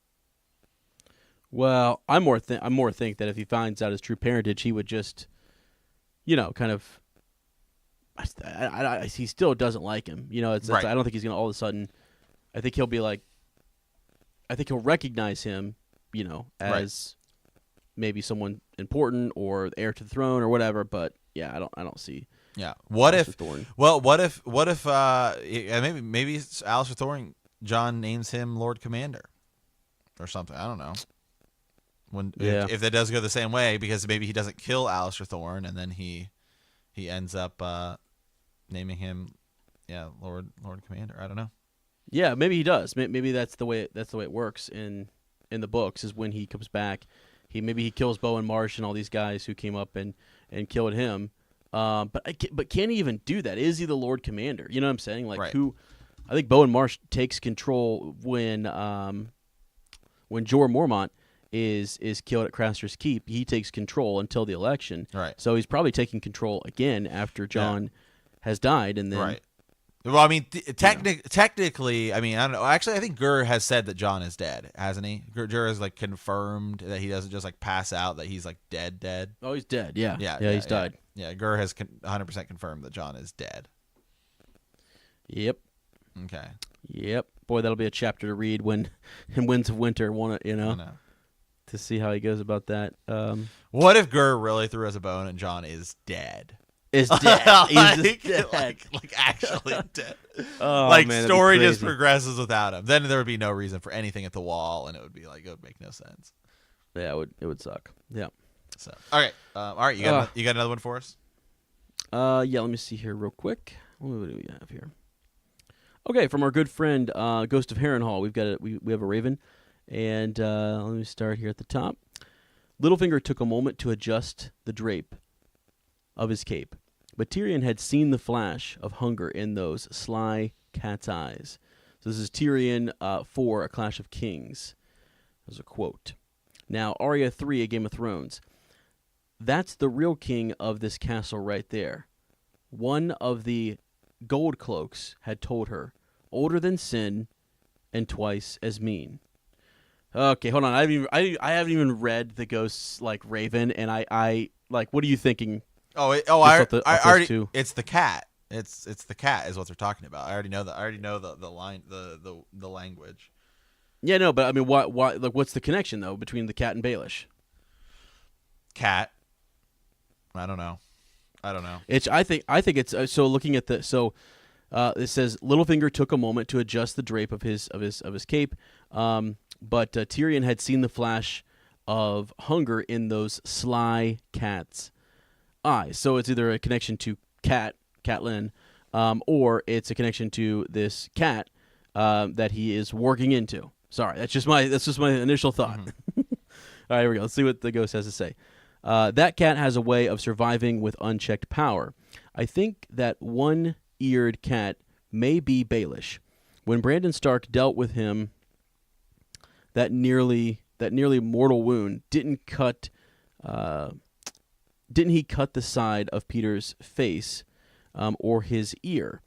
Well, I more think that if he finds out his true parentage, he would just, kind of. He still doesn't like him. Right. I don't think he's gonna all of a sudden. I think he'll be like. I think he'll recognize him, as maybe someone important or the heir to the throne or whatever. But yeah, I don't see. Yeah. What if? Thorne. Well, what if? Maybe Alistair Thorne, Jon names him Lord Commander, or something. I don't know. If that does go the same way, because maybe he doesn't kill Alistair Thorne, and then he ends up naming him, Lord Commander. I don't know. Yeah, maybe he does. Maybe that's the way it works in the books. Is when he comes back, he kills Bowen Marsh and all these guys who came up and killed him. But can he even do that? Is he the Lord Commander? You know what I'm saying? Like, right. Who? I think Bowen Marsh takes control when Jorah Mormont is killed at Craster's Keep. He takes control until the election. Right. So he's probably taking control again after Jon has died, and then. Right. Well, I mean, technically, I mean, I don't know. Actually, I think Gur has said that Jon is dead, hasn't he? Gur has like confirmed that he doesn't just like pass out, that he's like dead. Oh, he's dead. Yeah. Yeah, he's died. Yeah, Gur has 100% confirmed that Jon is dead. Yep. Okay. Yep. Boy, that'll be a chapter to read when in Winds of Winter. I know. To see how he goes about that. What if Gur really threw us a bone and Jon is dead? Is dead. He's just dead. Like actually dead. Oh, like, man, story just progresses without him. Then there would be no reason for anything at the wall, and it would be like, it would make no sense. Yeah, it would suck. Yeah. So all right, you got another one for us? Yeah, let me see here real quick. What do we have here? Okay, from our good friend Ghost of Harrenhal, we have a raven, and let me start here at the top. Littlefinger took a moment to adjust the drape of his cape, but Tyrion had seen the flash of hunger in those sly cat's eyes. So this is Tyrion for A Clash of Kings. There's a quote. Now, Arya 3, A Game of Thrones. That's the real king of this castle right there. One of the gold cloaks had told her, older than sin and twice as mean. Okay, hold on. I haven't even read the Ghost's Raven, and I what are you thinking? I already. It's the cat. It's the cat is what they're talking about. I already know that. I already know the line, the language. Yeah, no, but I mean, what's the connection though between the cat and Baelish? Cat. I don't know. I think it's so. Looking at it says Littlefinger took a moment to adjust the drape of his cape, but Tyrion had seen the flash of hunger in those sly cat's eyes. So it's either a connection to Catelyn, or it's a connection to this cat that he is working into. Sorry, that's just my initial thought. Mm-hmm. All right, here we go. Let's see what the Ghost has to say. That cat has a way of surviving with unchecked power. I think that one-eared cat may be Baelish. When Brandon Stark dealt with him, that nearly mortal wound didn't he cut the side of Peter's face or his ear?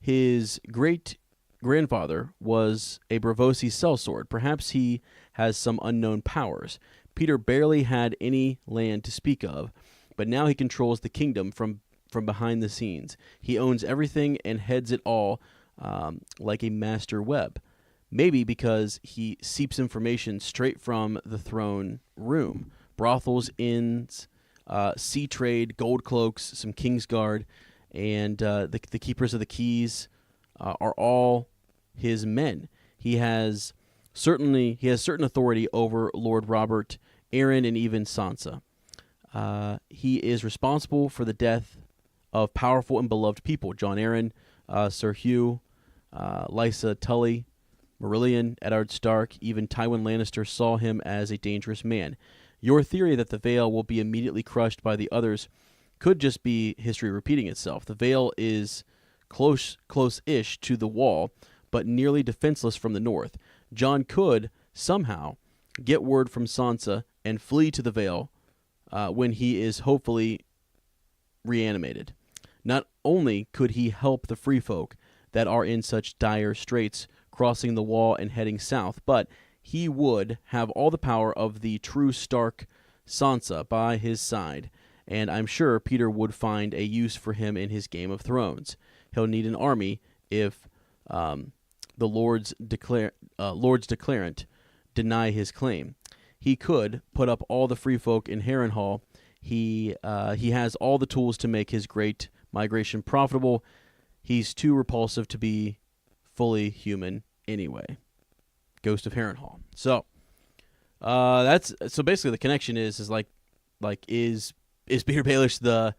His great-grandfather was a Braavosi sellsword. Perhaps he has some unknown powers. Peter barely had any land to speak of, but now he controls the kingdom from behind the scenes. He owns everything and heads it all like a master web. Maybe because he seeps information straight from the throne room. Brothels, inns, sea trade, gold cloaks, some Kingsguard, and the keepers of the keys are all his men. He has certain authority over Lord Robert, Aaron, and even Sansa. He is responsible for the death of powerful and beloved people: Jon Arryn, Sir Hugh, Lysa Tully, Marillion, Eddard Stark. Even Tywin Lannister saw him as a dangerous man. Your theory that the Vale will be immediately crushed by the others could just be history repeating itself. The Vale is close-ish to the wall, but nearly defenseless from the north. Jon could, somehow, get word from Sansa and flee to the Vale when he is hopefully reanimated. Not only could he help the free folk that are in such dire straits crossing the wall and heading south, but he would have all the power of the true Stark Sansa by his side, and I'm sure Peter would find a use for him in his Game of Thrones. He'll need an army if the Lord's Declarant deny his claim. He could put up all the free folk in Harrenhal. He has all the tools to make his great migration profitable. He's too repulsive to be fully human anyway. Ghost of Harrenhal. So basically the connection is Peter Baelish the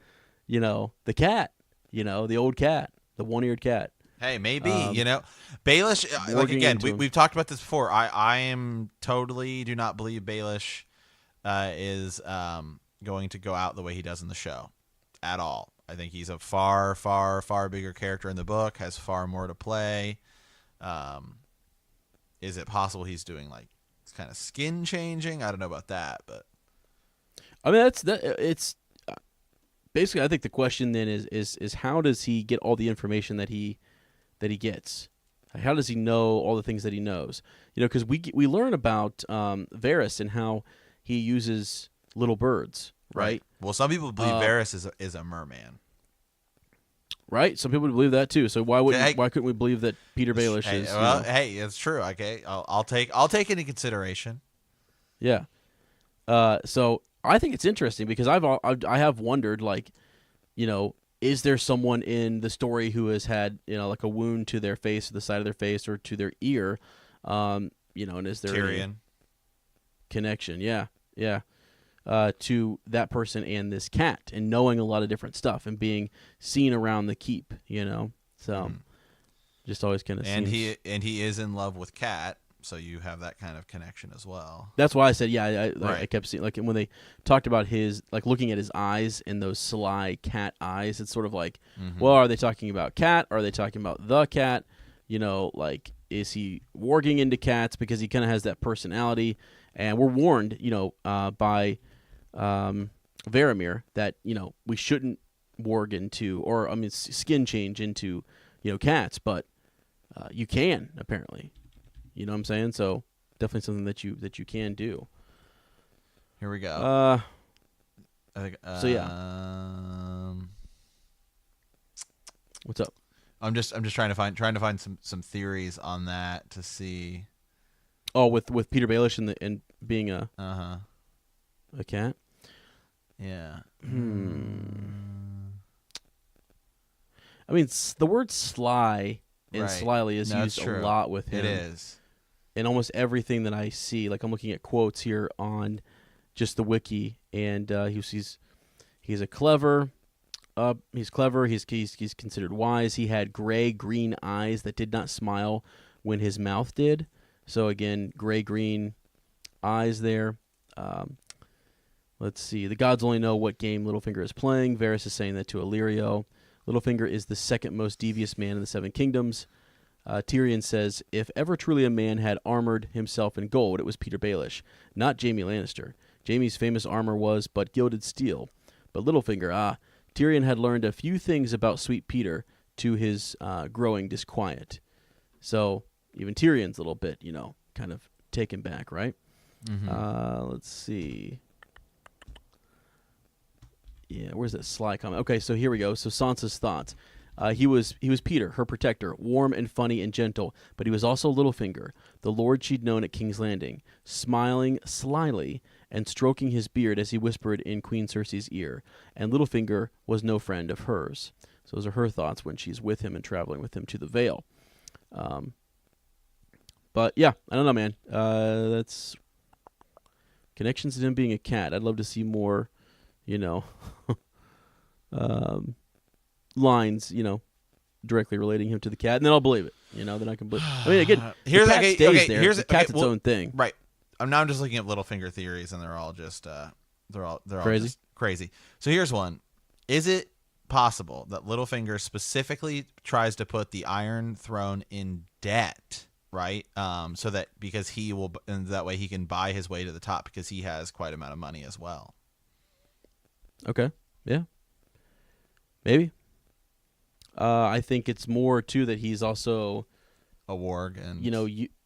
cat, the old cat, the one-eared cat. Hey, maybe, Baelish, again, we've talked about this before. I am totally do not believe Baelish is going to go out the way he does in the show at all. I think he's a far, far, far bigger character in the book, has far more to play. Is it possible he's doing kind of skin changing? I don't know about that, but I mean it's basically, I think the question then is how does he get all the information that he gets? How does he know all the things that he knows? Because we learn about Varys and how he uses little birds, right? Well, some people believe Varys is a merman. Right, some people believe that too. So why couldn't we believe that Peter Baelish is? Well, hey, it's true. Okay, I'll take it into consideration. Yeah. So I think it's interesting because I have wondered, is there someone in the story who has had a wound to their face, or the side of their face, or to their ear, and is there Tyrion any connection? Yeah. to that person and this cat, and knowing a lot of different stuff and being seen around the keep, So just always kind of and he is in love with Cat, so you have that kind of connection as well. That's why I said, yeah, Right. I kept seeing, like, when they talked about his, like, looking at his eyes and those sly cat eyes, it's sort of like, well, are they talking about Cat? Are they talking about the cat? Like, is he warging into cats because he kind of has that personality? And we're warned, by Varamir that, we shouldn't warg into, or, skin change into, cats, but you can, apparently. You know what I'm saying? So definitely something that you can do. Here we go. So yeah. What's up? I'm just trying to find some theories on that to see. Oh, with Peter Baelish and being a cat. Yeah. I mean, the word sly and Right. slyly is used true. a lot with him. It is. In almost everything that I see. Like, I'm looking at quotes here on just the wiki, and he's a clever. He's clever. He's considered wise. He had gray-green eyes that did not smile when his mouth did. So again, gray-green eyes there. Let's see. The gods only know what game Littlefinger is playing. Varys is saying that to Illyrio. Littlefinger is the second most devious man in the Seven Kingdoms. Tyrion says, if ever truly a man had armored himself in gold, it was Peter Baelish, not Jaime Lannister. Jaime's famous armor was but gilded steel. But Littlefinger, Tyrion had learned a few things about sweet Peter to his growing disquiet. So even Tyrion's a little bit, kind of taken back, right? Let's see. Yeah, where's that sly comment? Okay, so here we go. So Sansa's thoughts. He was Peter, her protector, warm and funny and gentle, but he was also Littlefinger, the lord she'd known at King's Landing, smiling slyly and stroking his beard as he whispered in Queen Cersei's ear. And Littlefinger was no friend of hers. So those are her thoughts when she's with him and traveling with him to the Vale. But yeah, I don't know, man. That's connections to him being a cat. I'd love to see more, lines, directly relating him to the cat, and then I'll believe it. Then I can believe. I mean, again, the cat stays there. The cat's its own thing. Right. I'm just looking at Littlefinger theories, and they're all just they're all crazy. Just crazy. So here's one: is it possible that Littlefinger specifically tries to put the Iron Throne in debt? Right. So that because he will, and that way he can buy his way to the top because he has quite an amount of money as well. Okay. Yeah. Maybe. I think it's more too that he's also a warg and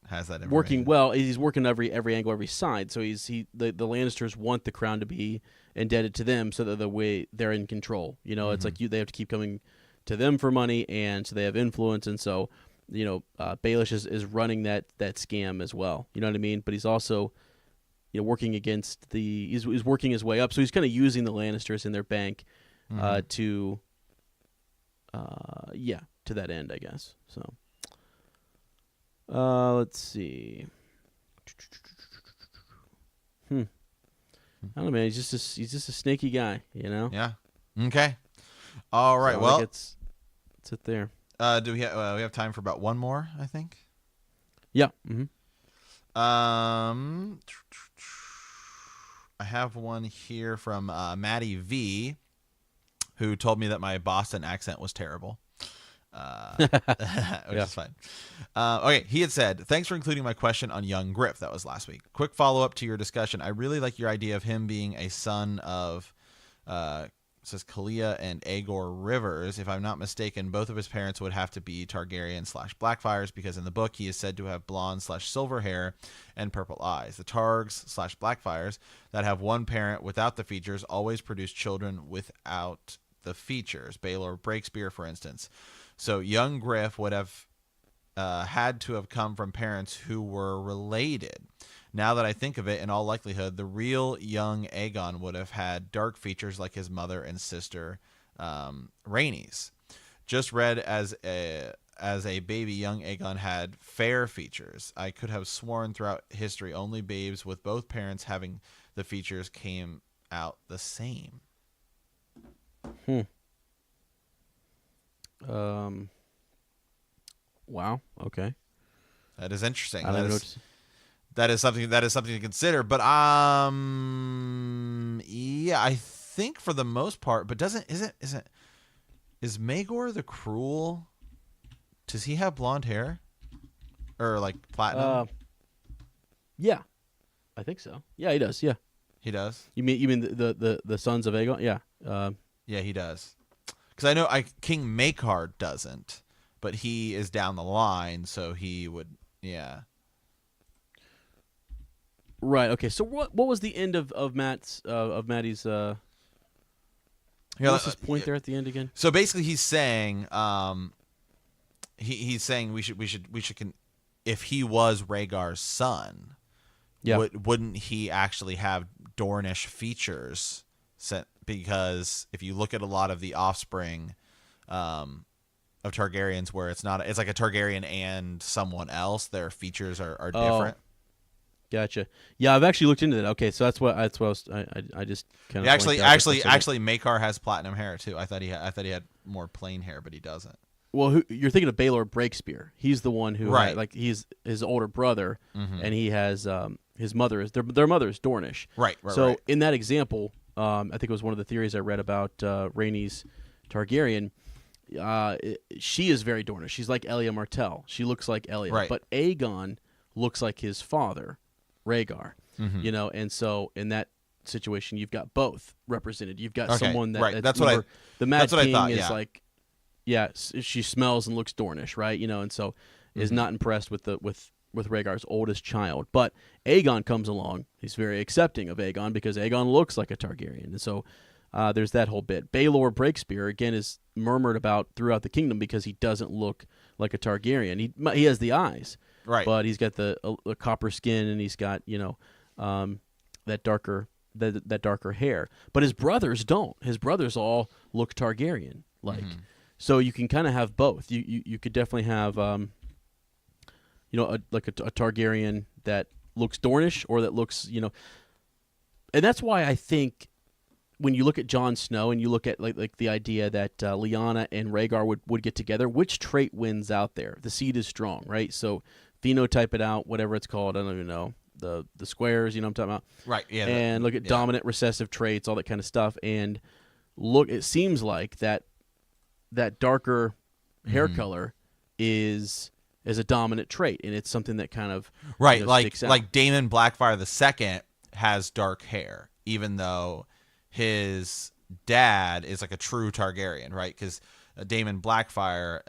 has that working well. He's working every angle, every side. So the Lannisters want the crown to be indebted to them, so that the way they're in control. It's like they have to keep coming to them for money, and so they have influence, and so Baelish is running that scam as well. You know what I mean? But he's also working against he's working his way up. So he's kind of using the Lannisters in their bank to that end, I guess. So let's see. I don't know, man. He's just a snaky guy, Yeah. Okay. All right. So well, it's it there. Do we have time for about one more? I think. Yeah. I have one here from Maddie V, who told me that my Boston accent was terrible. Which is fine. Okay, he had said, thanks for including my question on young Griff. That was last week. Quick follow-up to your discussion. I really like your idea of him being a son of says Kalia and Aegor Rivers. If I'm not mistaken, both of his parents would have to be Targaryen/Blackfires, because in the book he is said to have blonde/silver hair and purple eyes. The Targs/Blackfires that have one parent without the features always produce children without the features. Baelor Breakspear, for instance. So young Griff would have had to have come from parents who were related. Now that I think of it, in all likelihood, the real young Aegon would have had dark features like his mother and sister, Rhaenys. Just read as a baby, young Aegon had fair features. I could have sworn throughout history only babes with both parents having the features came out the same. Wow. Okay. That is interesting. I don't know. That is something to consider. But yeah, I think for the most part. But is Maegor the Cruel? Does he have blonde hair, or like platinum? Yeah, I think so. Yeah, he does. Yeah, he does. You mean the sons of Aegon? Yeah. Yeah, he does. Because I know King Maekar doesn't, but he is down the line, so he would. Yeah. Right. Okay. So what was the end of Matt's Maddie's what's his point there at the end again? So basically, he's saying he's saying we should if he was Rhaegar's son, wouldn't he actually have Dornish features? Because if you look at a lot of the offspring of Targaryens, where it's like a Targaryen and someone else, their features are different. Gotcha. Yeah, I've actually looked into that. Okay, so that's what I just kind of actually Maekar has platinum hair too. I thought he had more plain hair, but he doesn't. Well, you're thinking of Baelor Breakspear. He's the one who he's his older brother, and he has his mother is their mother is Dornish. Right. So in that example, I think it was one of the theories I read about Rhaenys Targaryen. She is very Dornish. She's like Elia Martell. She looks like Elia, but Aegon looks like his father, Rhaegar. And so in that situation, you've got both represented. You've got someone that's what the Mad King is like. Yeah, she smells and looks Dornish, right? And so is not impressed with Rhaegar's oldest child. But Aegon comes along. He's very accepting of Aegon because Aegon looks like a Targaryen. And so there's that whole bit. Baelor Breakspear, again, is murmured about throughout the kingdom because he doesn't look like a Targaryen. He has the eyes, but he's got the copper skin and he's got, that darker hair. But his brothers don't. His brothers all look Targaryen like. So you can kind of have both. You could definitely have, a Targaryen that looks Dornish or that looks, and that's why I think when you look at Jon Snow and you look at like the idea that Lyanna and Rhaegar would get together, which trait wins out there? The seed is strong, right? So phenotype it out, whatever it's called. I don't even know the squares. You know what I'm talking about? Right. Yeah. And look at dominant, recessive traits, all that kind of stuff, and look. It seems like that darker hair color is a dominant trait, and it's something that kind of sticks out. Like Daemon Blackfyre II has dark hair, even though his dad is like a true Targaryen, right? Because Daemon Blackfyre,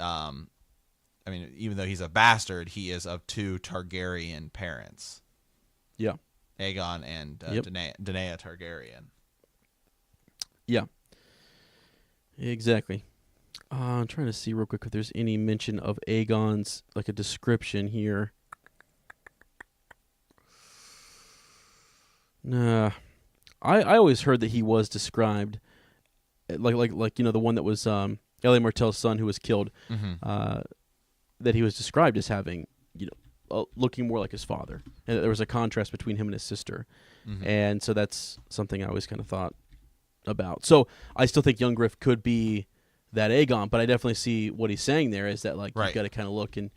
even though he's a bastard, he is of two Targaryen parents. Yeah, Aegon and Daenerys Targaryen. Yeah, exactly. I'm trying to see real quick if there's any mention of Aegon's, like a description here. Nah, I always heard that he was described, like the one that was Elia Martell's son who was killed, that he was described as having, looking more like his father, and there was a contrast between him and his sister, and so that's something I always kind of thought about. So I still think Young Griff could be that Aegon, but I definitely see what he's saying there is that you've got to kind of look and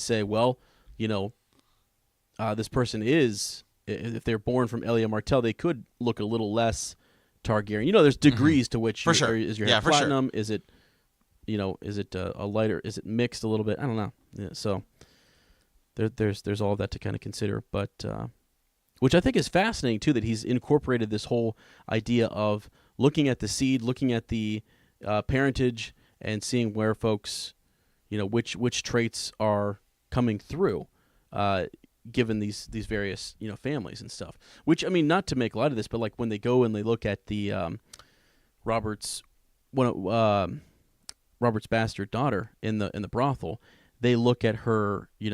say, well, this person is, if they're born from Elia Martell, they could look a little less Targaryen. There's degrees to which is your hair platinum? Is it, is it a lighter? Is it mixed a little bit? I don't know. Yeah, so there's all of that to kind of consider, but which I think is fascinating too, that he's incorporated this whole idea of looking at the seed, looking at the parentage, and seeing where folks, which traits are coming through, given these various families and stuff. Which, not to make light of this, but like when they go and they look at the Robert's bastard daughter in the brothel, they look at her, he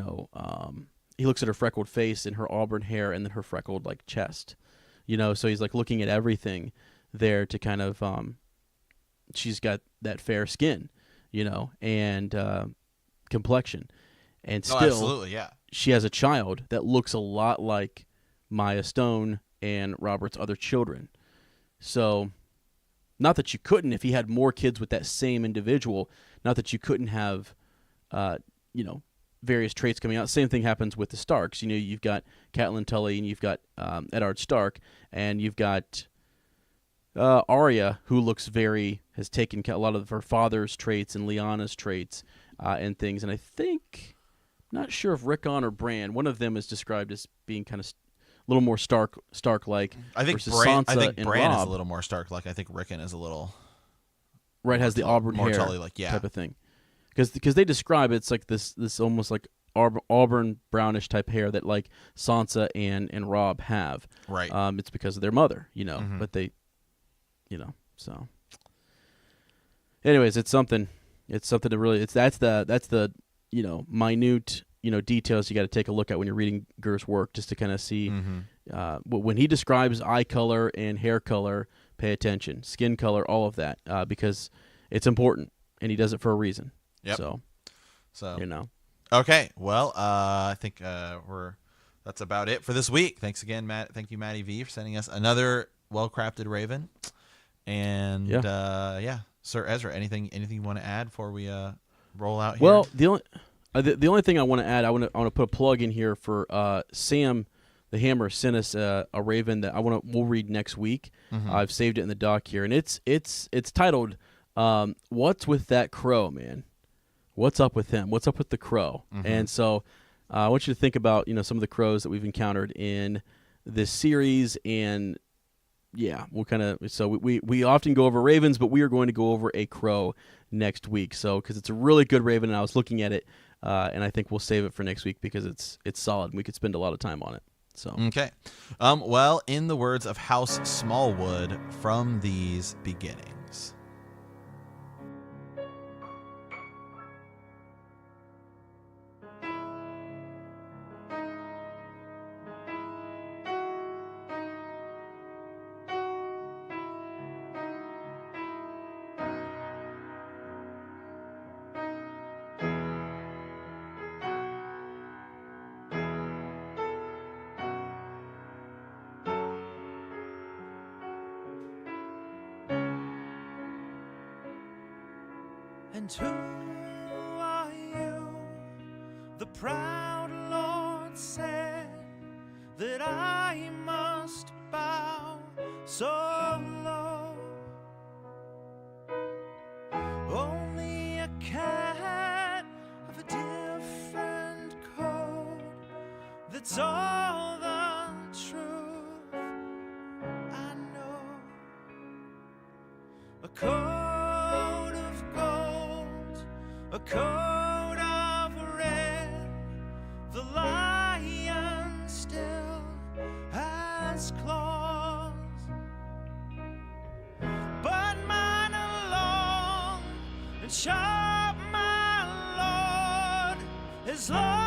looks at her freckled face and her auburn hair and then her freckled chest, so he's like looking at everything there to kind of she's got that fair skin, and complexion, and still absolutely, yeah, she has a child that looks a lot like Maya Stone and Robert's other children. So, not that you couldn't, if he had more kids with that same individual, not that you couldn't have, various traits coming out. Same thing happens with the Starks. You've got Catelyn Tully, and you've got Eddard Stark, and you've got Arya, who has taken a lot of her father's traits and Lyanna's traits and things. And I think, not sure if Rickon or Bran, one of them is described as being kind of a little more Stark-like. I think Bran is a little more Stark-like. I think Rickon is a little has the auburn hair Tully-like, type of thing. Because they describe it's like this almost like auburn brownish type hair that like Sansa and Robb have. Right. It's because of their mother, Mm-hmm. But they, so. Anyways, it's something. It's something to really. That's the minute details you got to take a look at when you're reading Gur's work, just to kind of see. Mm-hmm. When he describes eye color and hair color, pay attention. Skin color, all of that, because it's important, and he does it for a reason. Yep. So. Okay. Well, I think that's about it for this week. Thanks again, Matt. Thank you, Matty V, for sending us another well-crafted Raven. And Sir Ezra, anything you want to add before we roll out here? Well, the only thing I want to add, I want to put a plug in here for Sam the Hammer sent us a Raven that we'll read next week. Mm-hmm. I've saved it in the doc here, and it's titled "What's with That Crow, Man? What's up with him? What's up with the crow?" Mm-hmm. And so I want you to think about some of the crows that we've encountered in this series, and we'll kind of we often go over ravens, but we are going to go over a crow next week. So because it's a really good Raven, and I was looking at it, and I think we'll save it for next week because it's solid, and we could spend a lot of time on it. So okay, well, in the words of House Smallwood, from these beginnings. And who are you? The proud Lord said that I must bow so low. Only a cat of a different code. That's all the truth I know. A coat of gold, a coat of red. The lion still has claws, but mine are long and sharp, my lord, as long